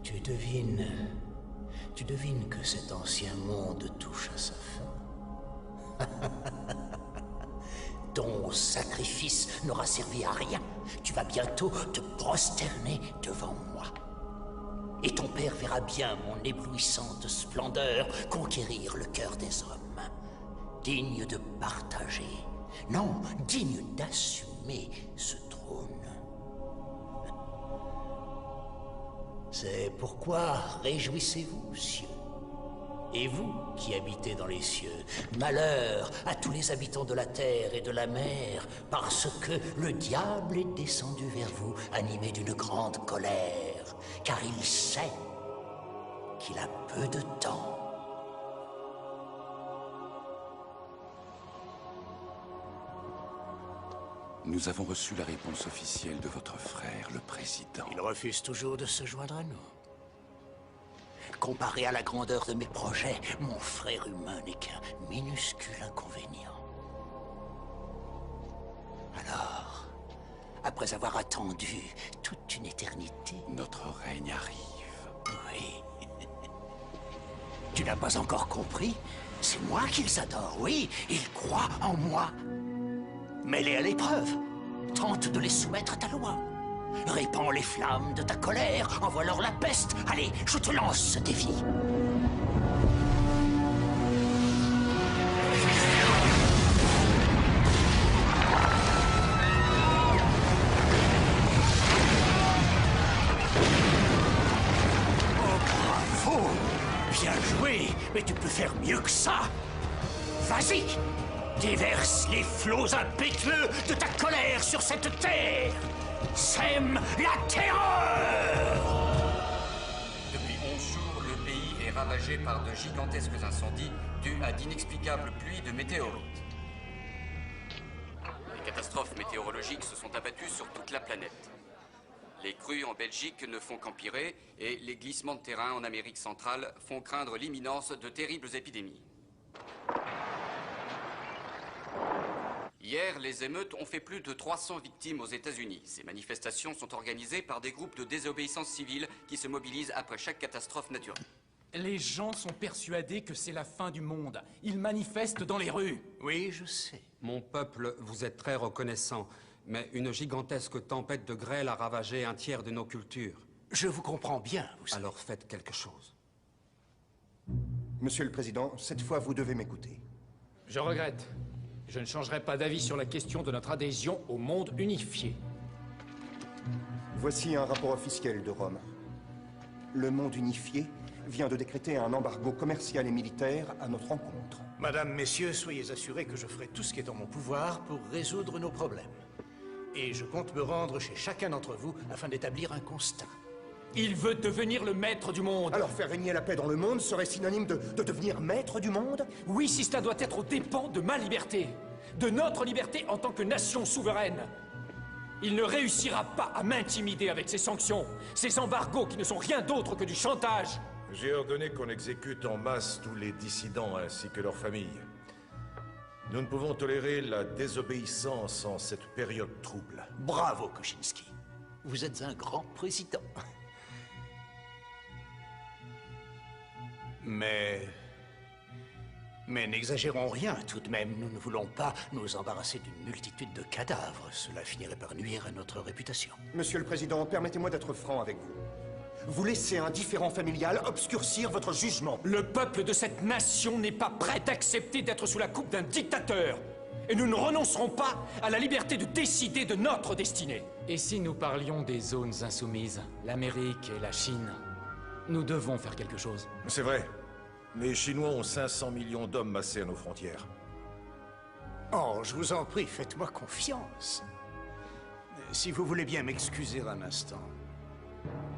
Tu devines que cet ancien monde touche à sa fin. Ton sacrifice n'aura servi à rien. Tu vas bientôt te prosterner devant moi. Et ton père verra bien mon éblouissante splendeur conquérir le cœur des hommes. Digne de partager, non, digne d'assumer ce trône. C'est pourquoi réjouissez-vous, cieux. Et vous qui habitez dans les cieux, malheur à tous les habitants de la terre et de la mer, parce que le diable est descendu vers vous, animé d'une grande colère, car il sait qu'il a peu de temps. Nous avons reçu la réponse officielle de votre frère, le président. Il refuse toujours de se joindre à nous. Comparé à la grandeur de mes projets, mon frère humain n'est qu'un minuscule inconvénient. Alors, après avoir attendu toute une éternité... Notre règne arrive. Oui. Tu n'as pas encore compris? C'est moi qu'ils adorent, oui. Ils croient en moi. Mets-les à l'épreuve. Tente de les soumettre à ta loi. Répands les flammes de ta colère. Envoie-leur la peste. Allez, je te lance ce défi. Oh, bravo! Bien joué, mais tu peux faire mieux que ça. Vas-y! Déverse les flots impétueux de ta colère sur cette terre. Sème la terreur. Depuis 11 jours, le pays est ravagé par de gigantesques incendies dus à d'inexplicables pluies de météorites. Les catastrophes météorologiques se sont abattues sur toute la planète. Les crues en Belgique ne font qu'empirer et les glissements de terrain en Amérique centrale font craindre l'imminence de terribles épidémies. Hier, les émeutes ont fait plus de 300 victimes aux États-Unis. Ces manifestations sont organisées par des groupes de désobéissance civile qui se mobilisent après chaque catastrophe naturelle. Les gens sont persuadés que c'est la fin du monde. Ils manifestent dans les rues. Oui, je sais. Mon peuple vous est très reconnaissant, mais une gigantesque tempête de grêle a ravagé un tiers de nos cultures. Je vous comprends bien, vous savez. Alors faites quelque chose. Monsieur le Président, cette fois, vous devez m'écouter. Je regrette. Je ne changerai pas d'avis sur la question de notre adhésion au monde unifié. Voici un rapport officiel de Rome. Le monde unifié vient de décréter un embargo commercial et militaire à notre encontre. Madame, messieurs, soyez assurés que je ferai tout ce qui est en mon pouvoir pour résoudre nos problèmes. Et je compte me rendre chez chacun d'entre vous afin d'établir un constat. Il veut devenir le maître du monde. Alors faire régner la paix dans le monde serait synonyme de devenir maître du monde? Oui, si cela doit être aux dépens de ma liberté, de notre liberté en tant que nation souveraine. Il ne réussira pas à m'intimider avec ses sanctions, ces embargos qui ne sont rien d'autre que du chantage. J'ai ordonné qu'on exécute en masse tous les dissidents ainsi que leurs familles. Nous ne pouvons tolérer la désobéissance en cette période trouble. Bravo, Koshinsky. Vous êtes un grand président. Mais n'exagérons rien tout de même. Nous ne voulons pas nous embarrasser d'une multitude de cadavres. Cela finirait par nuire à notre réputation. Monsieur le Président, permettez-moi d'être franc avec vous. Vous laissez un différend familial obscurcir votre jugement. Le peuple de cette nation n'est pas prêt d'accepter d'être sous la coupe d'un dictateur. Et nous ne renoncerons pas à la liberté de décider de notre destinée. Et si nous parlions des zones insoumises, l'Amérique et la Chine, nous devons faire quelque chose. C'est vrai. Les Chinois ont 500 millions d'hommes massés à nos frontières. Oh, je vous en prie, faites-moi confiance. Si vous voulez bien m'excuser un instant.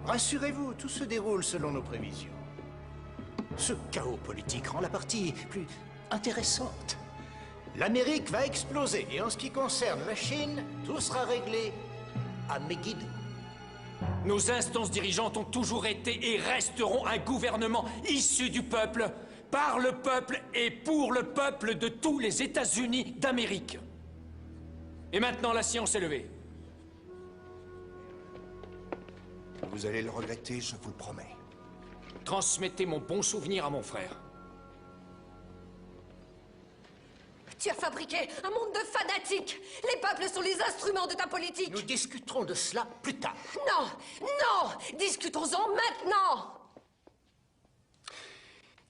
Rassurez-vous, tout se déroule selon nos prévisions. Ce chaos politique rend la partie plus intéressante. L'Amérique va exploser, et en ce qui concerne la Chine, tout sera réglé à Megiddo. Nos instances dirigeantes ont toujours été et resteront un gouvernement issu du peuple, par le peuple et pour le peuple de tous les États-Unis d'Amérique. Et maintenant, la science est levée. Vous allez le regretter, je vous le promets. Transmettez mon bon souvenir à mon frère. Tu as fabriqué un monde de fanatiques. Les peuples sont les instruments de ta politique. Nous discuterons de cela plus tard. Non, non, discutons-en maintenant.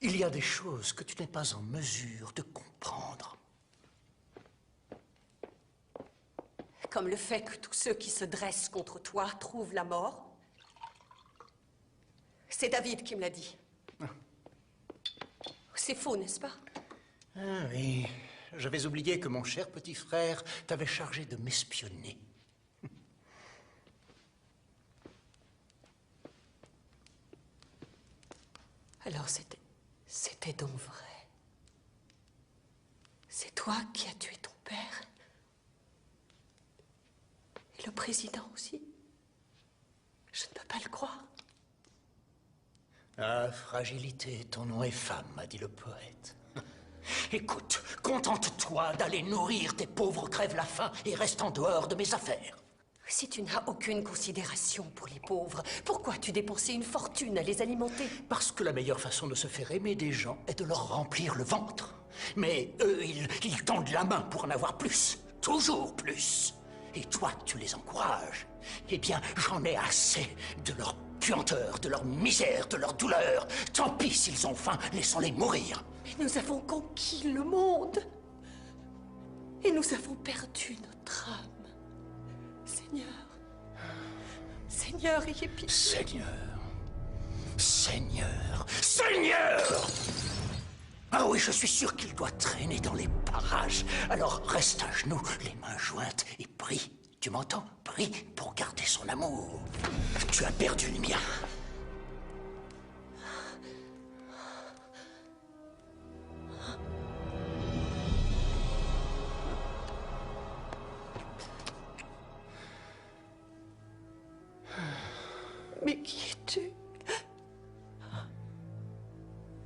Il y a des choses que tu n'es pas en mesure de comprendre. Comme le fait que tous ceux qui se dressent contre toi trouvent la mort. C'est David qui me l'a dit. C'est faux, n'est-ce pas? Ah oui, j'avais oublié que mon cher petit frère t'avait chargé de m'espionner. Alors c'était donc vrai. C'est toi qui as tué ton père. Et le président aussi. Je ne peux pas le croire. Ah, fragilité, ton nom est femme, m'a dit le poète. Écoute, contente-toi d'aller nourrir tes pauvres crève-la-faim et reste en dehors de mes affaires. Si tu n'as aucune considération pour les pauvres, pourquoi as-tu dépensé une fortune à les alimenter? Parce que la meilleure façon de se faire aimer des gens est de leur remplir le ventre. Mais eux, ils tendent la main pour en avoir plus. Toujours plus. Et toi, tu les encourages. Eh bien, j'en ai assez de leur puanteur, de leur misère, de leur douleur. Tant pis s'ils ont faim, laissons-les mourir. Mais nous avons conquis le monde. Et nous avons perdu notre âme. Seigneur. Seigneur, ayez pitié. Seigneur. Seigneur. Seigneur! Ah oui, je suis sûr qu'il doit traîner dans les parages. Alors reste à genoux, les mains jointes, et prie. Tu m'entends? Prie pour garder son amour. Tu as perdu le mien. Mais qui es-tu?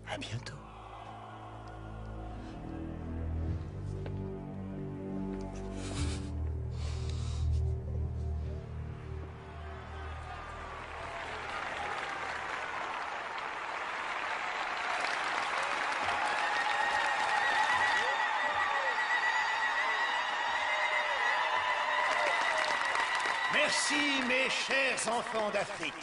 À bientôt. Merci, mes chers enfants d'Afrique.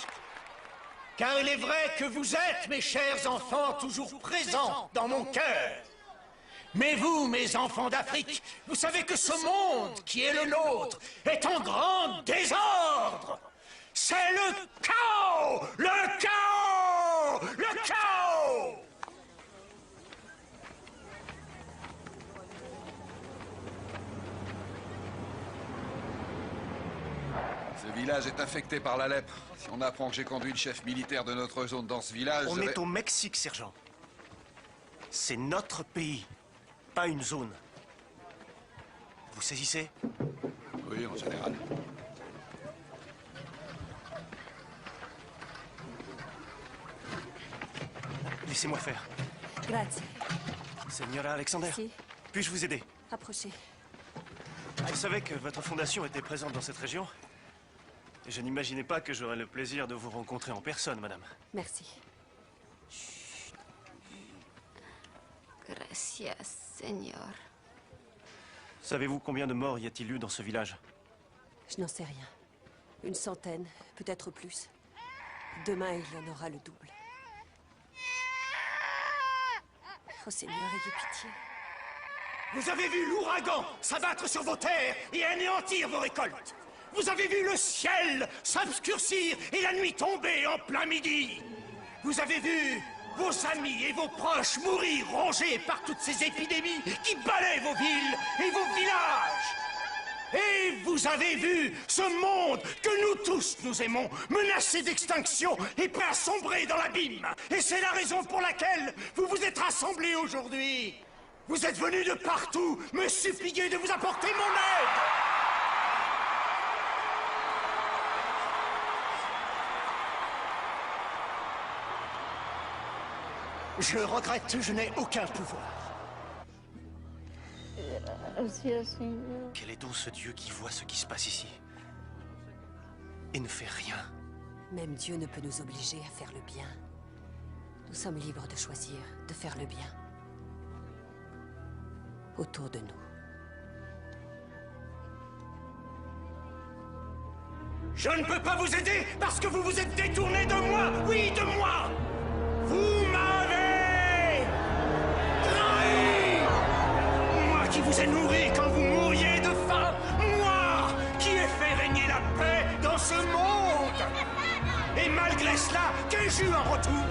Car il est vrai que vous êtes, mes chers enfants, toujours présents dans mon cœur. Mais vous, mes enfants d'Afrique, vous savez que ce monde qui est le nôtre est en grand désordre. C'est le chaos! Le chaos! Le chaos! Ce village est infecté par la lèpre. Si on apprend que j'ai conduit le chef militaire de notre zone dans ce village... On est au Mexique, sergent. C'est notre pays, pas une zone. Vous saisissez? Oui, en général. Laissez-moi faire. Grazie. Señora Alexander, Si. puis-je vous aider? Approchez. Je savais que votre fondation était présente dans cette région. Et je n'imaginais pas que j'aurais le plaisir de vous rencontrer en personne, madame. Merci. Gracias, señor. Savez-vous combien de morts y a-t-il eu dans ce village? Je n'en sais rien. Une centaine, peut-être plus. Demain, il y en aura le double. Oh Seigneur, ayez pitié. Vous avez vu l'ouragan s'abattre sur vos terres et anéantir vos récoltes. Vous avez vu le ciel s'obscurcir et la nuit tomber en plein midi. Vous avez vu vos amis et vos proches mourir rongés par toutes ces épidémies qui balaient vos villes et vos villages. Et vous avez vu ce monde que nous tous nous aimons menacé d'extinction et prêt à sombrer dans l'abîme. Et c'est la raison pour laquelle vous vous êtes rassemblés aujourd'hui. Vous êtes venus de partout me supplier de vous apporter mon aide. Je regrette, je n'ai aucun pouvoir. Quel est donc ce Dieu qui voit ce qui se passe ici et ne fait rien? Même Dieu ne peut nous obliger à faire le bien. Nous sommes libres de choisir, de faire le bien. Autour de nous. Je ne peux pas vous aider parce que vous vous êtes détourné de moi. Oui, de moi. Vous m'avez trahi. Moi qui vous ai nourri quand vous mouriez de faim. Moi qui ai fait régner la paix dans ce monde. Et malgré cela, qu'ai-je eu en retour?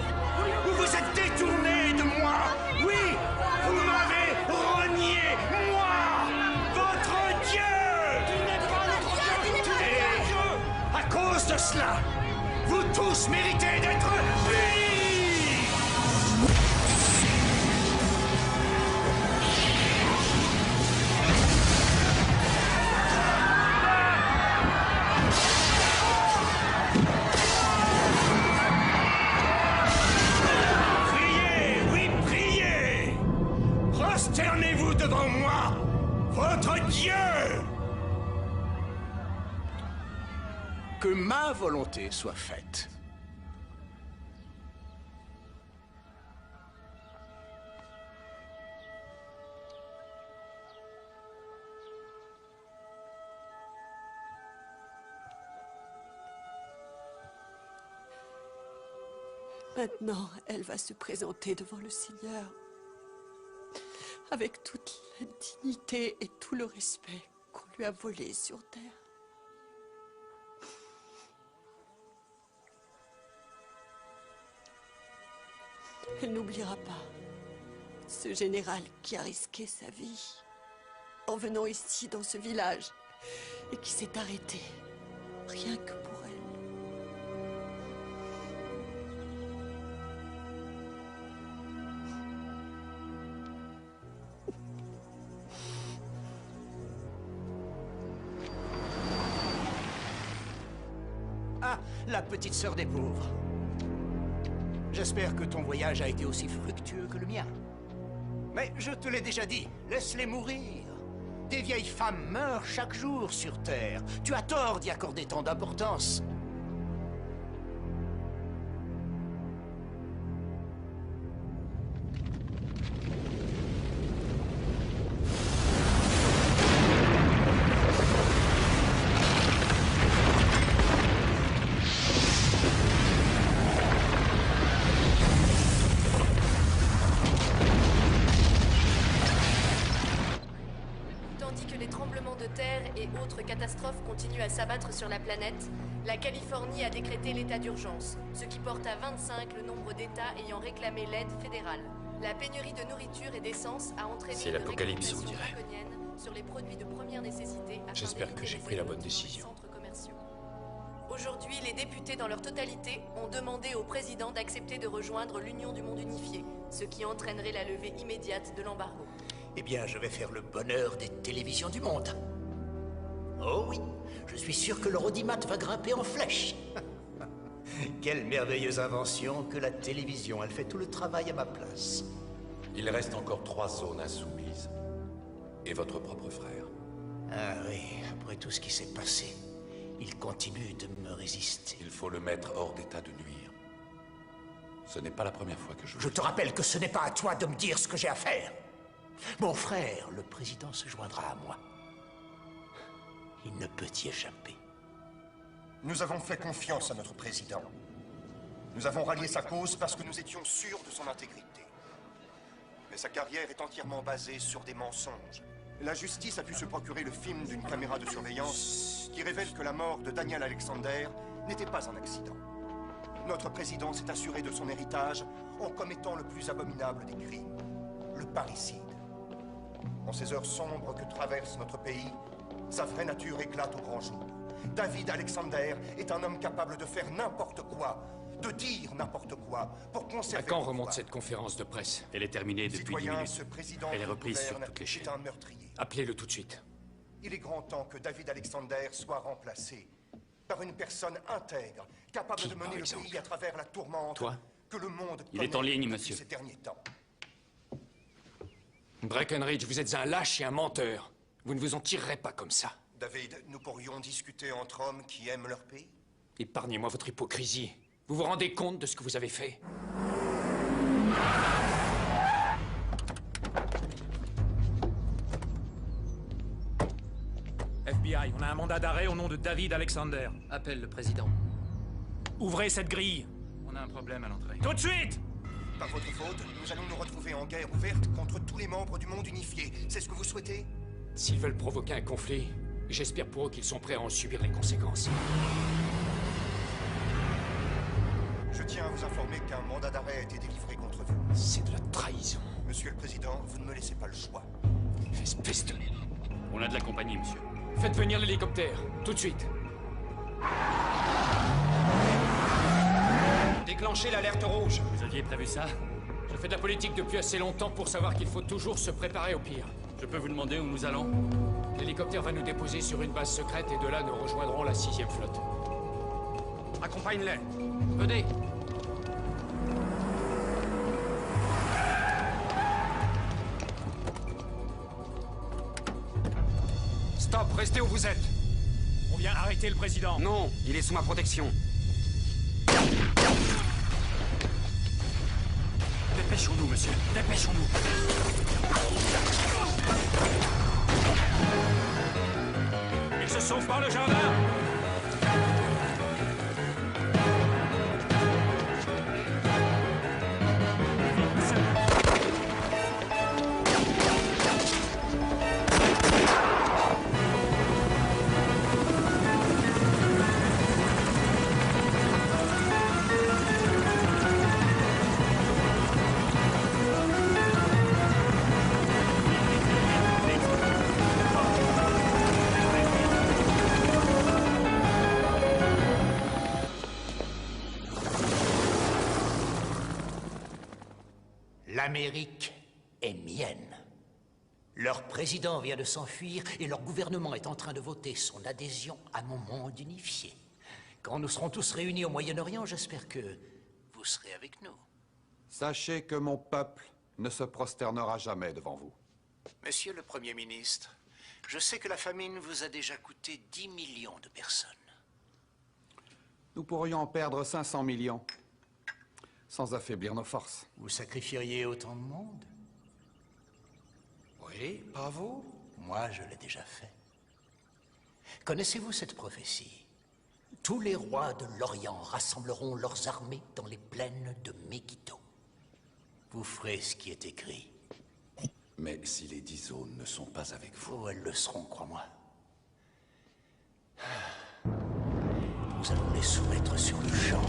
Vous vous êtes détourné de moi. Oui, vous m'avez renié, moi, votre Dieu. Tu n'es pas notre Dieu. Tu n'es pas Dieu. À cause de cela, vous tous méritez d'être punis. Prosternez-vous devant moi, votre Dieu! Que ma volonté soit faite. Maintenant, elle va se présenter devant le Seigneur. Avec toute la dignité et tout le respect qu'on lui a volé sur terre. Elle n'oubliera pas ce général qui a risqué sa vie en venant ici dans ce village et qui s'est arrêté rien que pour elle. Ah, la petite sœur des pauvres. J'espère que ton voyage a été aussi fructueux que le mien. Mais je te l'ai déjà dit, laisse-les mourir. Des vieilles femmes meurent chaque jour sur Terre. Tu as tort d'y accorder tant d'importance. Catastrophes continuent à s'abattre sur la planète, la Californie a décrété l'état d'urgence, ce qui porte à 25 le nombre d'États ayant réclamé l'aide fédérale. La pénurie de nourriture et d'essence a entraîné une l'apocalypse, on régulation dirait. draconienne sur les produits de première nécessité. J'espère que j'ai pris la bonne décision. Aujourd'hui, les députés dans leur totalité ont demandé au président d'accepter de rejoindre l'Union du monde unifié, ce qui entraînerait la levée immédiate de l'embargo. Eh bien, je vais faire le bonheur des télévisions du monde. Oh oui, je suis sûr que le Rodimat va grimper en flèche. Quelle merveilleuse invention que la télévision. Elle fait tout le travail à ma place. Il reste encore 3 zones insoumises. Et votre propre frère. Ah oui, après tout ce qui s'est passé, il continue de me résister. Il faut le mettre hors d'état de nuire. Ce n'est pas la première fois que Je te rappelle que ce n'est pas à toi de me dire ce que j'ai à faire. Mon frère, le président, se joindra à moi. Il ne peut y échapper. Nous avons fait confiance à notre président. Nous avons rallié sa cause parce que nous étions sûrs de son intégrité. Mais sa carrière est entièrement basée sur des mensonges. La justice a pu se procurer le film d'une caméra de surveillance qui révèle que la mort de Daniel Alexander n'était pas un accident. Notre président s'est assuré de son héritage en commettant le plus abominable des crimes, le parricide. En ces heures sombres que traverse notre pays, sa vraie nature éclate au grand jour. David Alexander est un homme capable de faire n'importe quoi, de dire n'importe quoi, pour conserver... À quand remonte cette conférence de presse? Elle est terminée depuis 10 minutes. Ce président Elle est reprise sur gouverne toutes les chaînes. est un meurtrier. Appelez-le tout de suite. Il est grand temps que David Alexander soit remplacé par une personne intègre, capable de mener le pays à travers la tourmente que le monde Il est en connaît ligne, depuis monsieur. ces derniers temps. Breckenridge, vous êtes un lâche et un menteur. Vous ne vous en tirerez pas comme ça. David, nous pourrions discuter entre hommes qui aiment leur pays? Épargnez-moi votre hypocrisie. Vous vous rendez compte de ce que vous avez fait? FBI, on a un mandat d'arrêt au nom de David Alexander. Appelle le président. Ouvrez cette grille. On a un problème à l'entrée. Tout de suite! Par votre faute, nous allons nous retrouver en guerre ouverte contre tous les membres du monde unifié. C'est ce que vous souhaitez? S'ils veulent provoquer un conflit, j'espère pour eux qu'ils sont prêts à en subir les conséquences. Je tiens à vous informer qu'un mandat d'arrêt a été délivré contre vous. C'est de la trahison. Monsieur le Président, vous ne me laissez pas le choix. Espèce de... On a de la compagnie, monsieur. Faites venir l'hélicoptère, tout de suite. Déclenchez l'alerte rouge. Vous aviez prévu ça? Je fais de la politique depuis assez longtemps pour savoir qu'il faut toujours se préparer au pire. Je peux vous demander où nous allons? L'hélicoptère va nous déposer sur une base secrète et de là nous rejoindrons la 6e flotte. Accompagne-les. Venez. Stop, restez où vous êtes. On vient arrêter le président. Non, il est sous ma protection. Dépêchons-nous, monsieur. Dépêchons-nous. Il se sauve par le jardin. L'Amérique est mienne. Leur président vient de s'enfuir et leur gouvernement est en train de voter son adhésion à mon monde unifié. Quand nous serons tous réunis au Moyen-Orient, j'espère que vous serez avec nous. Sachez que mon peuple ne se prosternera jamais devant vous. Monsieur le Premier ministre, je sais que la famine vous a déjà coûté 10 millions de personnes. Nous pourrions en perdre 500 millions, sans affaiblir nos forces. Vous sacrifieriez autant de monde? Oui, pas vous? Moi, je l'ai déjà fait. Connaissez-vous cette prophétie? Tous les rois de l'Orient rassembleront leurs armées dans les plaines de Megiddo. Vous ferez ce qui est écrit. Mais si les 10 zones ne sont pas avec vous... Oh, elles le seront, crois-moi. Nous allons les soumettre sur le champ.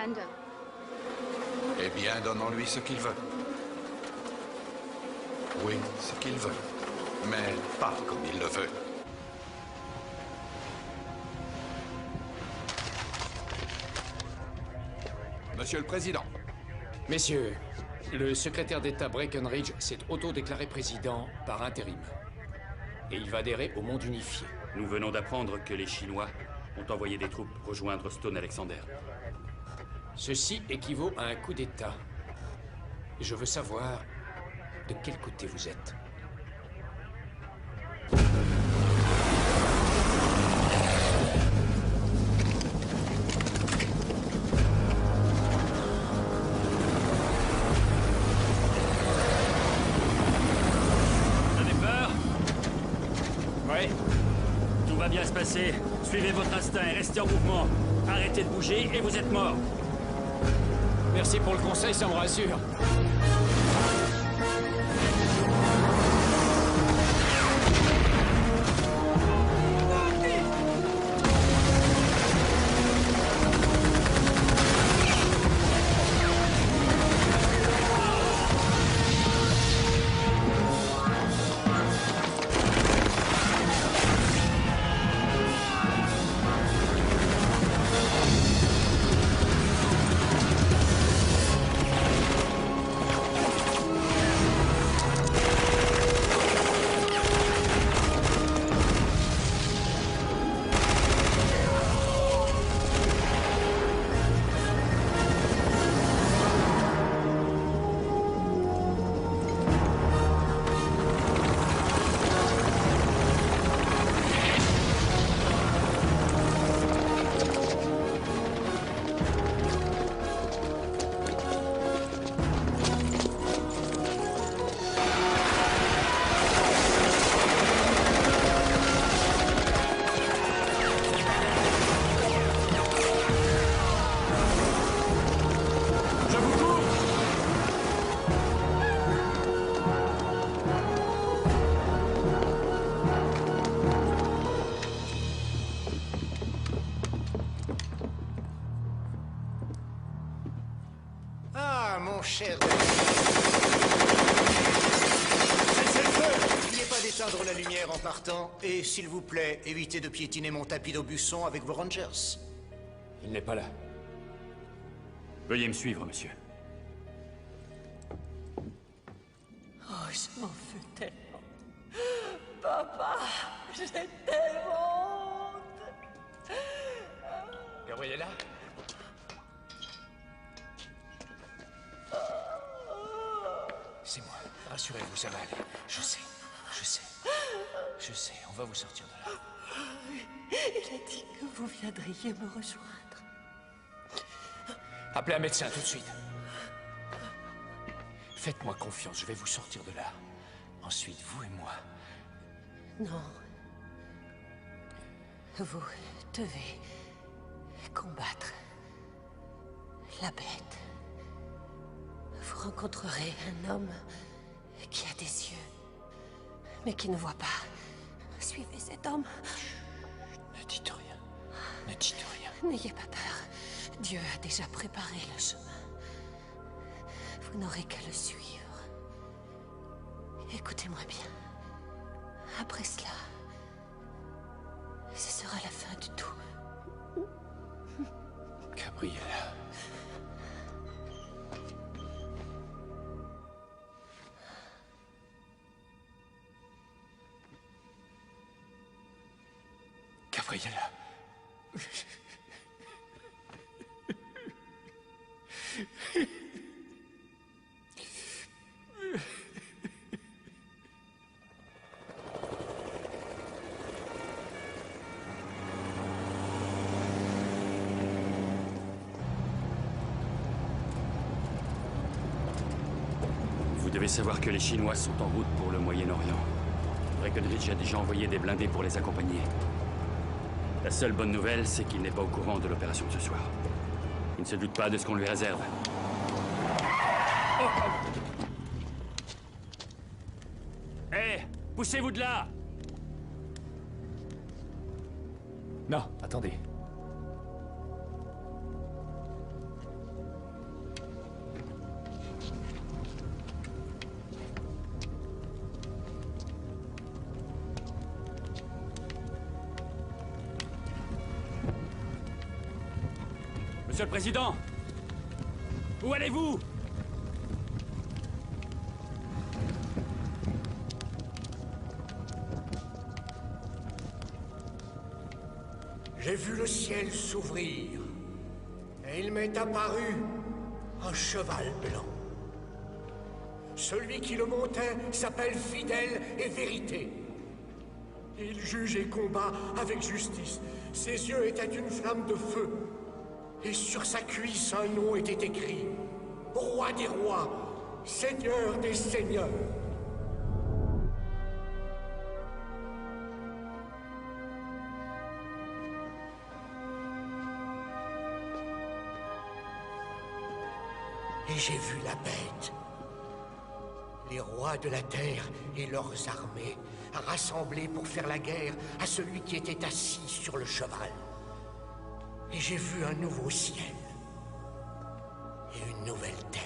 Alexander. Eh bien, donnons-lui ce qu'il veut. Oui, ce qu'il veut. Mais pas comme il le veut. Monsieur le Président. Messieurs, le secrétaire d'État Breckenridge s'est autodéclaré président par intérim. Et il va adhérer au monde unifié. Nous venons d'apprendre que les Chinois ont envoyé des troupes rejoindre Stone Alexander. Ceci équivaut à un coup d'État. Je veux savoir de quel côté vous êtes. Vous avez peur? Oui. Tout va bien se passer. Suivez votre instinct et restez en mouvement. Arrêtez de bouger et vous êtes mort. Merci pour le conseil, ça me rassure. Mon cher David. Cessez le feu! N'oubliez pas d'éteindre la lumière en partant. Et s'il vous plaît, évitez de piétiner mon tapis d'Aubusson avec vos Rangers. Il n'est pas là. Veuillez me suivre, monsieur. Oh, je m'en veux tellement. Papa, j'ai tellement honte. Gabriella? C'est moi. Rassurez-vous, ça va aller. Je sais. Je sais, on va vous sortir de là. Il a dit que vous viendriez me rejoindre. Appelez un médecin tout de suite. Faites-moi confiance, je vais vous sortir de là. Ensuite, vous et moi. Non. Vous devez combattre la bête. Vous rencontrerez un homme qui a des yeux, mais qui ne voit pas. Suivez cet homme. Ne dites rien. Ne dites rien. N'ayez pas peur. Dieu a déjà préparé le chemin. Vous n'aurez qu'à le suivre. Écoutez-moi bien. Après cela, ce sera la fin du tout. Gabriella. Gabriella. Vous devez savoir que les Chinois sont en route pour le Moyen-Orient. Breckenridge a déjà envoyé des blindés pour les accompagner. La seule bonne nouvelle, c'est qu'il n'est pas au courant de l'opération de ce soir. Il ne se doute pas de ce qu'on lui réserve. Hé, poussez-vous de là! Non, attendez. Monsieur le Président! Où allez-vous? J'ai vu le ciel s'ouvrir, et il m'est apparu un cheval blanc. Celui qui le montait s'appelle Fidèle et Vérité. Il juge et combat avec justice. Ses yeux étaient une flamme de feu, et sur sa cuisse un nom était écrit: Roi des rois, Seigneur des seigneurs. Et j'ai vu la bête. Les rois de la terre et leurs armées rassemblés pour faire la guerre à celui qui était assis sur le cheval. Et j'ai vu un nouveau ciel et une nouvelle terre.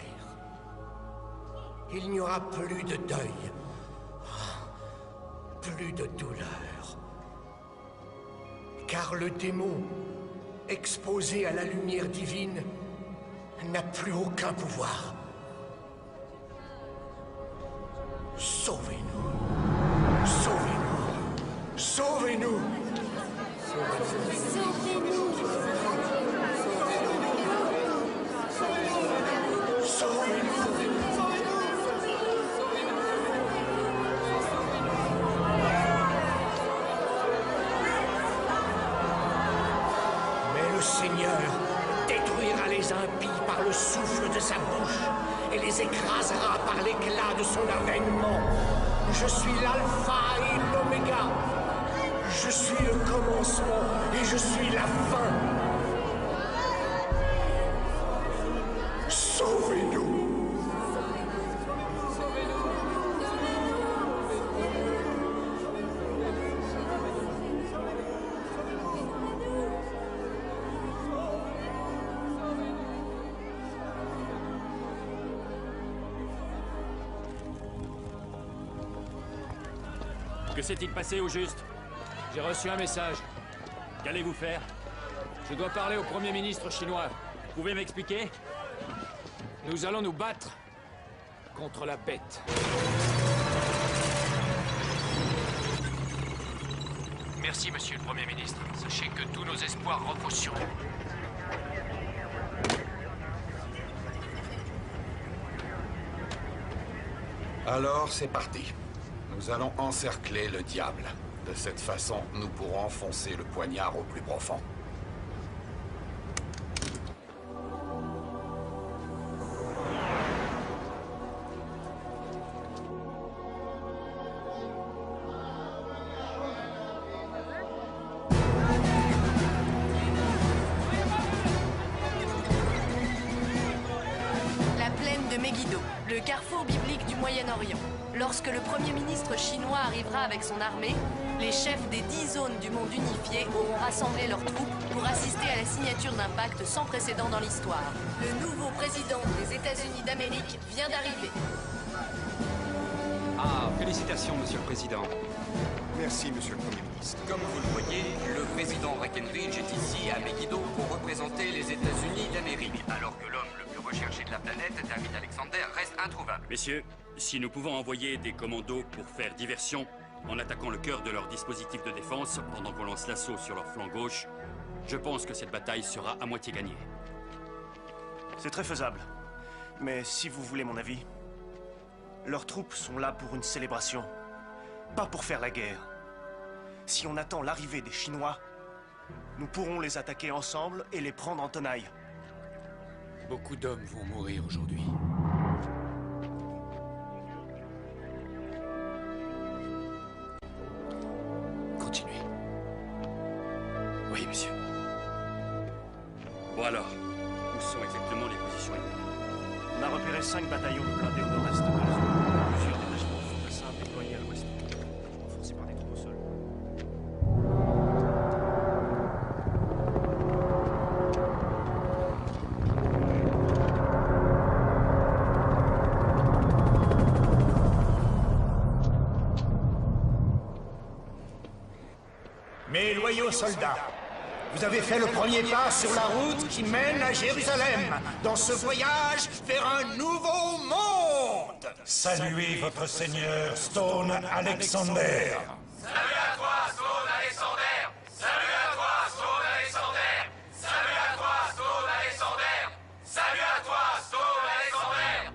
Il n'y aura plus de deuil, plus de douleur. Car le démon, exposé à la lumière divine, n'a plus aucun pouvoir. Sauvez-nous. Sauvez-nous. Sauvez-nous. Mais le Seigneur détruira les impies par le souffle de sa bouche et les écrasera par l'éclat de son avènement. Je suis l'alpha et l'oméga. Je suis le commencement et je suis la fin. Sauvez-nous. Que s'est-il passé au juste? J'ai reçu un message. Qu'allez-vous faire? Je dois parler au Premier ministre chinois. Vous pouvez m'expliquer? Nous allons nous battre contre la bête. Merci, monsieur le Premier ministre. Sachez que tous nos espoirs reposent sur vous. Alors, c'est parti. Nous allons encercler le diable. De cette façon, nous pourrons enfoncer le poignard au plus profond. La plaine de Megiddo, le carrefour biblique du Moyen-Orient. Lorsque le Premier ministre chinois arrivera avec son armée, les chefs des 10 zones du monde unifié auront rassemblé leurs troupes pour assister à la signature d'un pacte sans précédent dans l'histoire. Le nouveau président des États-Unis d'Amérique vient d'arriver. Ah, félicitations, Monsieur le Président. Merci, Monsieur le Premier ministre. Comme vous le voyez, le président Breckinridge est ici, à Megiddo, pour représenter les États-Unis d'Amérique, alors que l'homme le plus recherché de la planète, David Alexander, reste introuvable. Messieurs, si nous pouvons envoyer des commandos pour faire diversion, en attaquant le cœur de leur dispositif de défense pendant qu'on lance l'assaut sur leur flanc gauche, je pense que cette bataille sera à moitié gagnée. C'est très faisable. Mais si vous voulez mon avis, leurs troupes sont là pour une célébration, pas pour faire la guerre. Si on attend l'arrivée des Chinois, nous pourrons les attaquer ensemble et les prendre en tenaille. Beaucoup d'hommes vont mourir aujourd'hui. Continuez. Oui, monsieur. Bon alors, où sont exactement les positions ennemies? On a repéré 5 bataillons de blindés au nord-est de la zone. Plusieurs détachements de fantassins déployés à l'ouest, renforcés par des troupes au sol. Mes loyaux soldats, Vous avez fait le premier pas sur la route qui mène à Jérusalem, dans ce voyage vers un nouveau monde. Saluez votre seigneur Stone Alexander. Salut à toi, Stone Alexander. Salut à toi, Stone Alexander. Salut à toi, Stone Alexander. Salut à toi, Stone Alexander.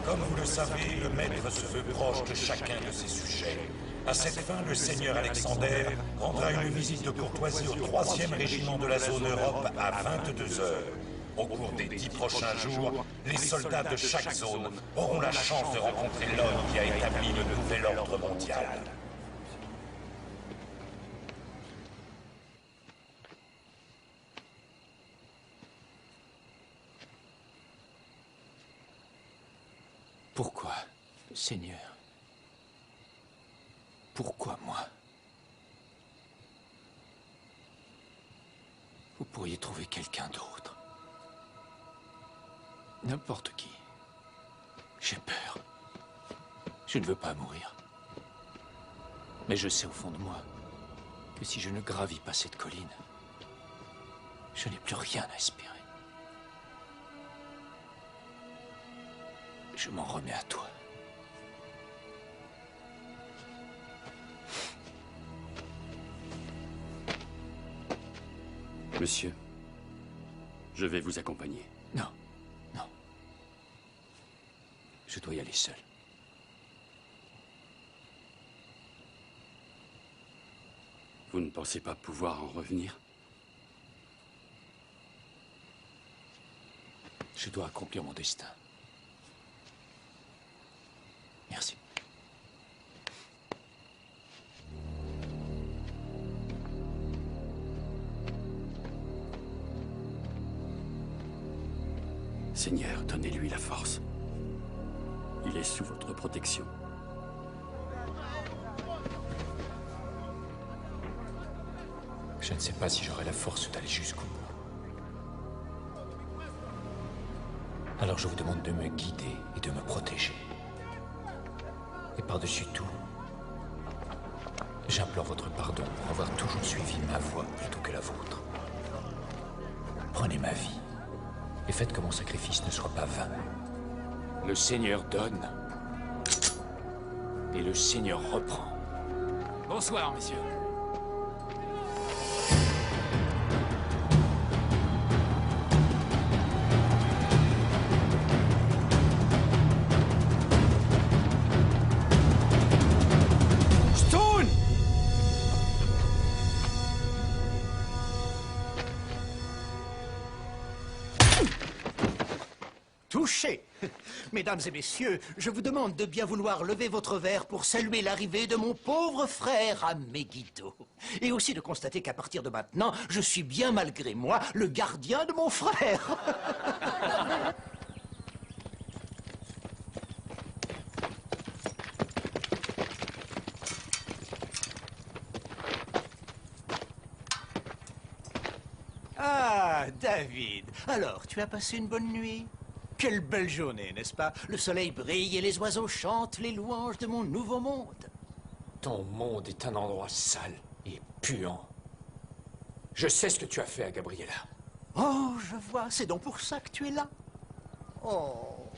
Comme vous le savez, le maître se veut proche de chacun de ses sujets. À cette fin, le seigneur Alexander rendra une visite de courtoisie au 3e régiment de la zone Europe à 22 heures. Au cours des 10 prochains jours, les soldats de chaque zone auront la chance de rencontrer l'homme qui a établi le nouvel ordre mondial. Pourquoi, Seigneur? Pourquoi moi? Vous pourriez trouver quelqu'un d'autre. N'importe qui. J'ai peur. Je ne veux pas mourir. Mais je sais au fond de moi que si je ne gravis pas cette colline, je n'ai plus rien à espérer. Je m'en remets à toi. Monsieur, je vais vous accompagner. Non, non. Je dois y aller seul. Vous ne pensez pas pouvoir en revenir? Je dois accomplir mon destin. Merci. Seigneur, donnez-lui la force. Il est sous votre protection. Je ne sais pas si j'aurai la force d'aller jusqu'au bout. Alors je vous demande de me guider et de me protéger. Et par-dessus tout, j'implore votre pardon pour avoir toujours suivi ma voie plutôt que la vôtre. Prenez ma vie et faites que mon sacrifice ne soit pas vain. Le Seigneur donne et le Seigneur reprend. Bonsoir, messieurs. Stone! Touché! Mesdames et messieurs, je vous demande de bien vouloir lever votre verre pour saluer l'arrivée de mon pauvre frère à Megiddo. Et aussi de constater qu'à partir de maintenant, je suis bien malgré moi le gardien de mon frère. Ah, David. Alors, tu as passé une bonne nuit? Quelle belle journée, n'est-ce pas? Le soleil brille et les oiseaux chantent les louanges de mon nouveau monde. Ton monde est un endroit sale et puant. Je sais ce que tu as fait à Gabriella. Oh, je vois, c'est donc pour ça que tu es là. Oh.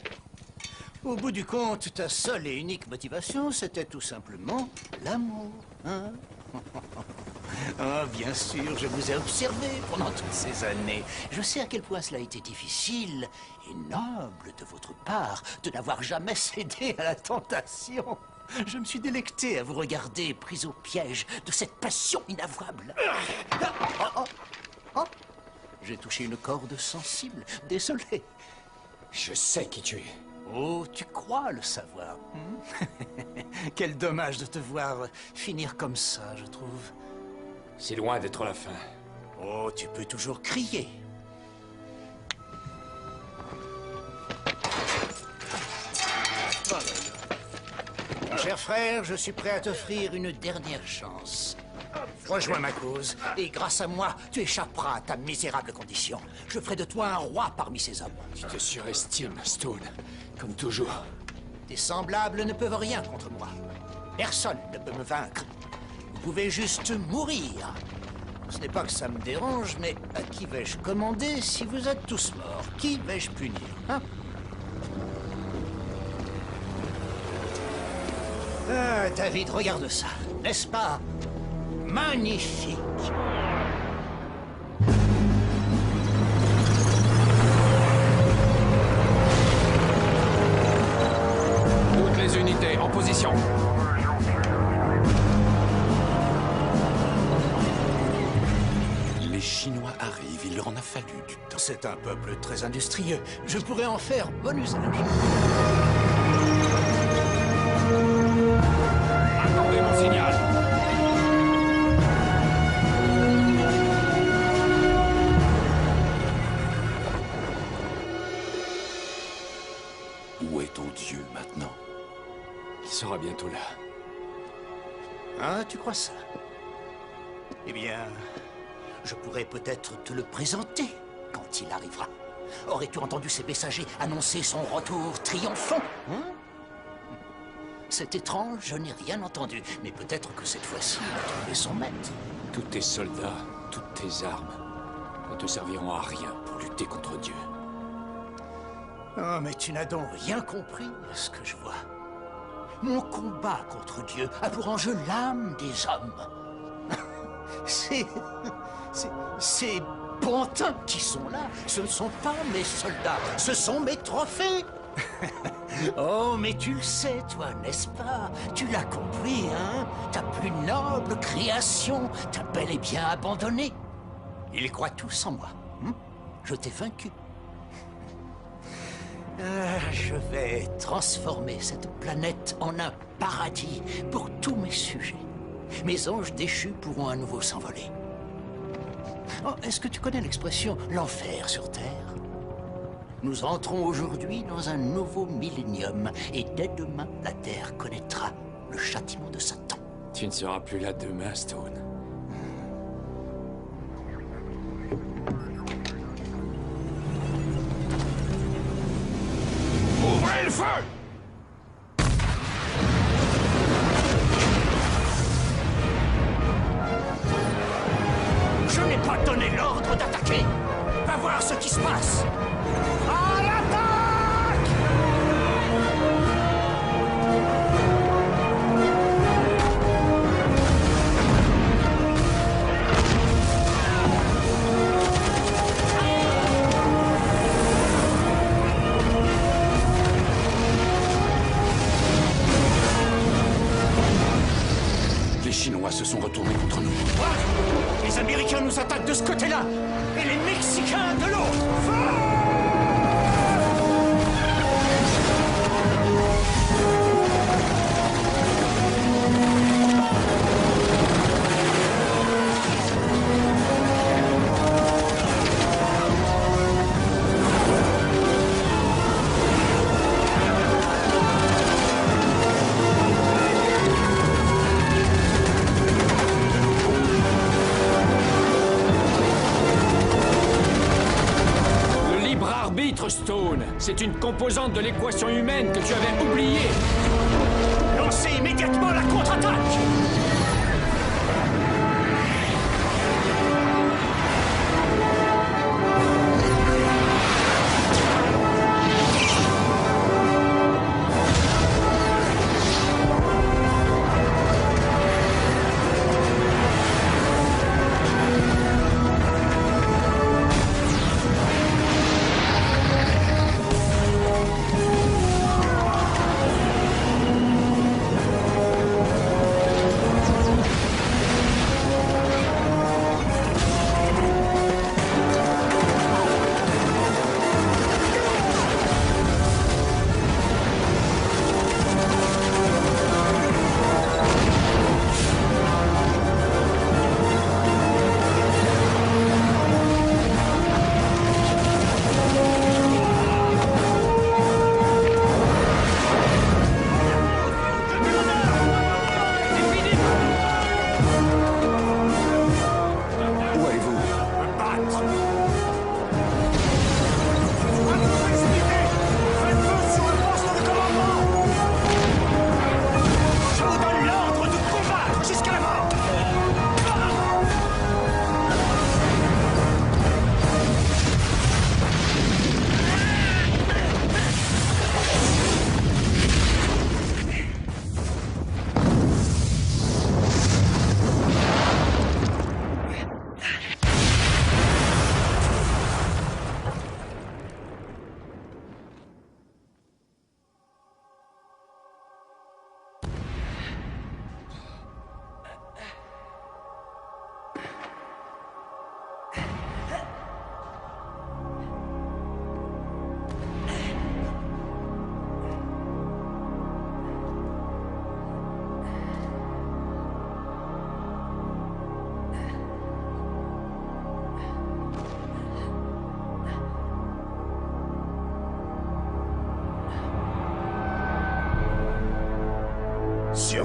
Au bout du compte, ta seule et unique motivation, c'était tout simplement l'amour, hein? Ah, bien sûr, je vous ai observé pendant toutes ces années. Je sais à quel point cela a été difficile et noble de votre part de n'avoir jamais cédé à la tentation. Je me suis délecté à vous regarder, pris au piège de cette passion inavouable. Oh, j'ai touché une corde sensible. Désolé. Je sais qui tu es. Oh, tu crois le savoir. Quel dommage de te voir finir comme ça, je trouve. C'est loin d'être la fin. Oh, tu peux toujours crier. Mon cher frère, je suis prêt à t'offrir une dernière chance. Rejoins ma cause, et grâce à moi, tu échapperas à ta misérable condition. Je ferai de toi un roi parmi ces hommes. Tu te surestimes, Stone, comme toujours. Tes semblables ne peuvent rien contre moi. Personne ne peut me vaincre. Vous pouvez juste mourir. Ce n'est pas que ça me dérange, mais à qui vais-je commander si vous êtes tous morts? Qui vais-je punir, hein? Ah, David, regarde ça. N'est-ce pas magnifique? Toutes les unités en position. Les Chinois arrivent, il leur en a fallu du temps. C'est un peuple très industrieux. Je pourrais en faire bon usage. Attendez mon signal. Où est ton Dieu maintenant? Il sera bientôt là. Ah, tu crois ça? Eh bien, je pourrais peut-être te le présenter quand il arrivera. Aurais-tu entendu ces messagers annoncer son retour triomphant, hein? C'est étrange, je n'ai rien entendu. Mais peut-être que cette fois-ci, il a trouvé son maître. Tous tes soldats, toutes tes armes ne te serviront à rien pour lutter contre Dieu. Oh, mais tu n'as donc rien compris à ce que je vois. Mon combat contre Dieu a pour enjeu l'âme des hommes. Ces pantins qui sont là, ce ne sont pas mes soldats, ce sont mes trophées. Oh, mais tu le sais, toi, n'est-ce pas? Tu l'as compris, hein? Ta plus noble création t'a bel et bien abandonné. Ils croient tous en moi. Je t'ai vaincu. Je vais transformer cette planète en un paradis pour tous mes sujets. Mes anges déchus pourront à nouveau s'envoler. Oh, est-ce que tu connais l'expression « l'enfer sur Terre » ? Nous entrons aujourd'hui dans un nouveau millénium et dès demain, la Terre connaîtra le châtiment de Satan. Tu ne seras plus là demain, Stone. Ouvrez le feu! Je n'ai pas donné l'ordre d'attaquer. Va voir ce qui se passe. À l'attaque! Les Chinois se sont retournés contre nous. Quoi? Les Américains nous attaquent de ce côté-là et les Mexicains de l'autre. Stone, c'est une composante de l'équation humaine que tu avais oubliée. Lancez immédiatement la contre-attaque!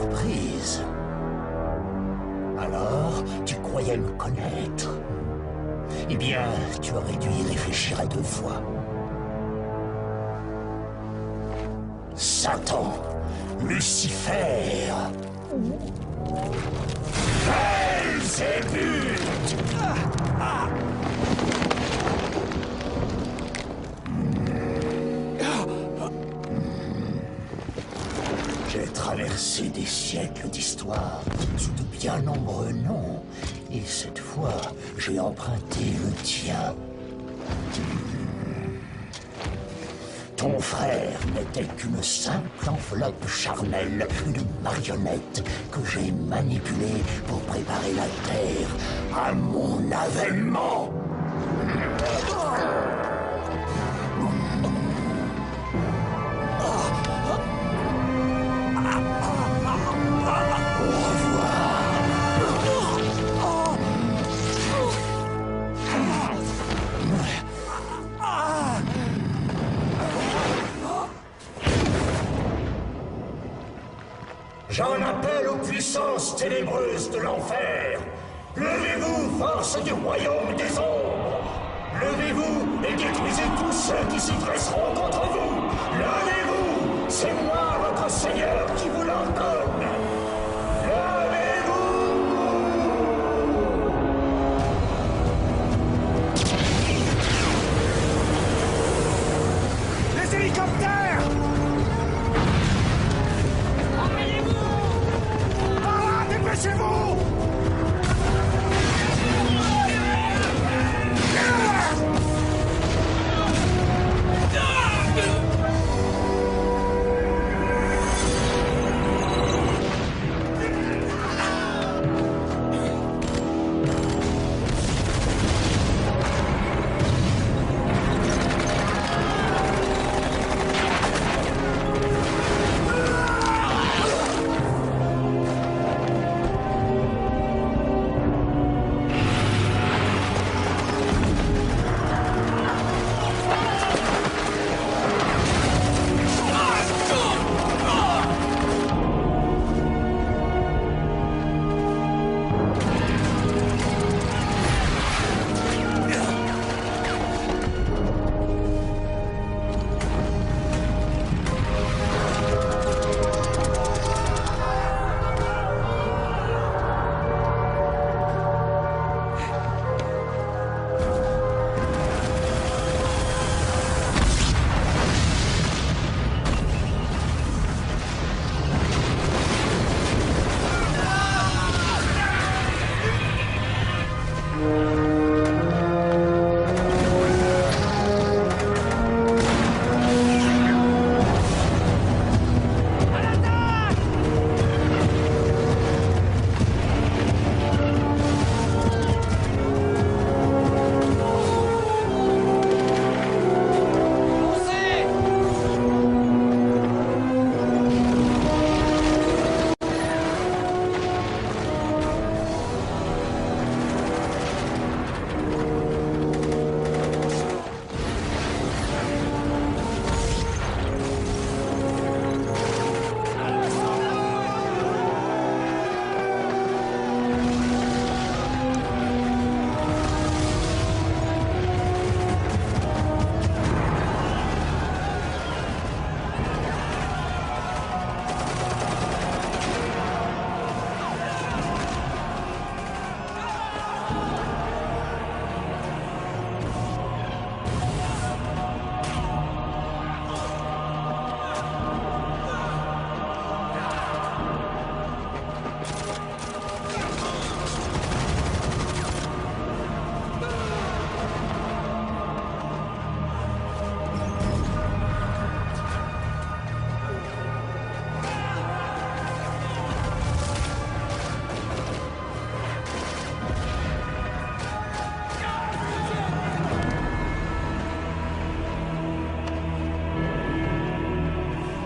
surprise. Alors, tu croyais me connaître? Eh bien, tu aurais dû y réfléchir à 2 fois. Satan, Lucifer, Belzébuth. J'ai traversé des siècles d'histoire sous de bien nombreux noms, et cette fois, j'ai emprunté le tien. Ton frère n'était qu'une simple enveloppe charnelle, une marionnette que j'ai manipulée pour préparer la Terre à mon avènement. J'en appelle aux puissances ténébreuses de l'enfer. Levez-vous, force du royaume des ombres. Levez-vous et détruisez tous ceux qui s'y dresseront contre vous. Levez-vous, c'est moi votre Seigneur qui vous l'ordonne. Les hélicoptères! Par là, dépêchez-vous!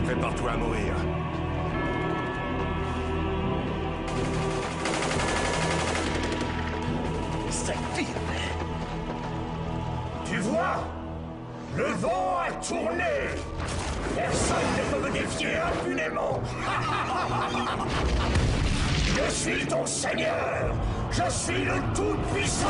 Prépare-toi à mourir. C'est firme. Tu vois? Le vent a tourner. Personne ne peut me défier impunément. Je suis ton seigneur. Je suis le Tout-Puissant.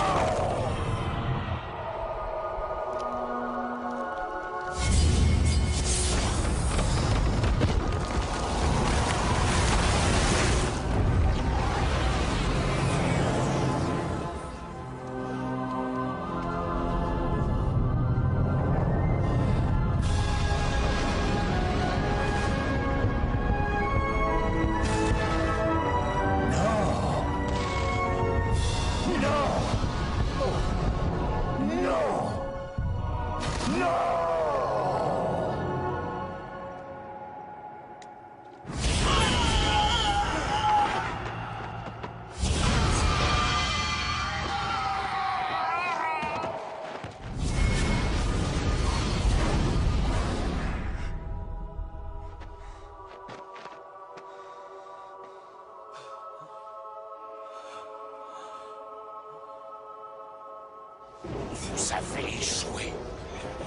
Vous avez échoué.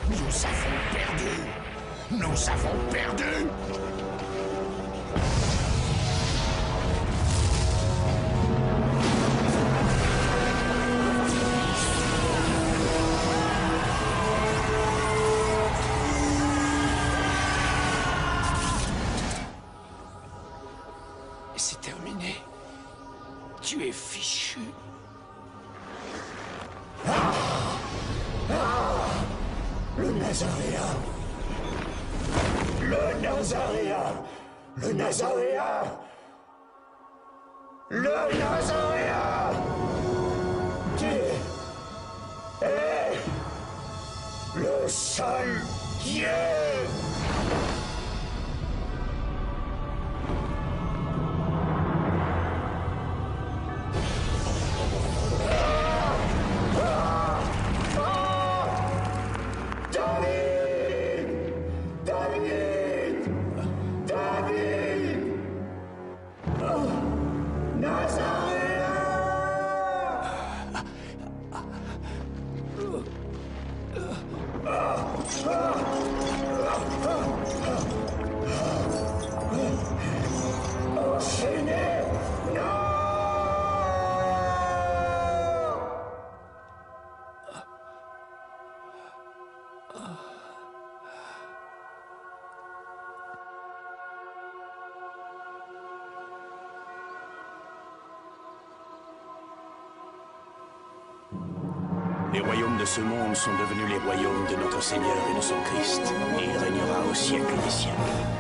Nous avons perdu. Nous avons perdu. C'est terminé. Tu es fichu. Le Nazaréen. Le Nazaréen. Le Nazaréen. Le Nazaréen. Qui est le seul qui est. Les royaumes de ce monde sont devenus les royaumes de notre Seigneur et de son Christ, et il régnera au siècle des siècles.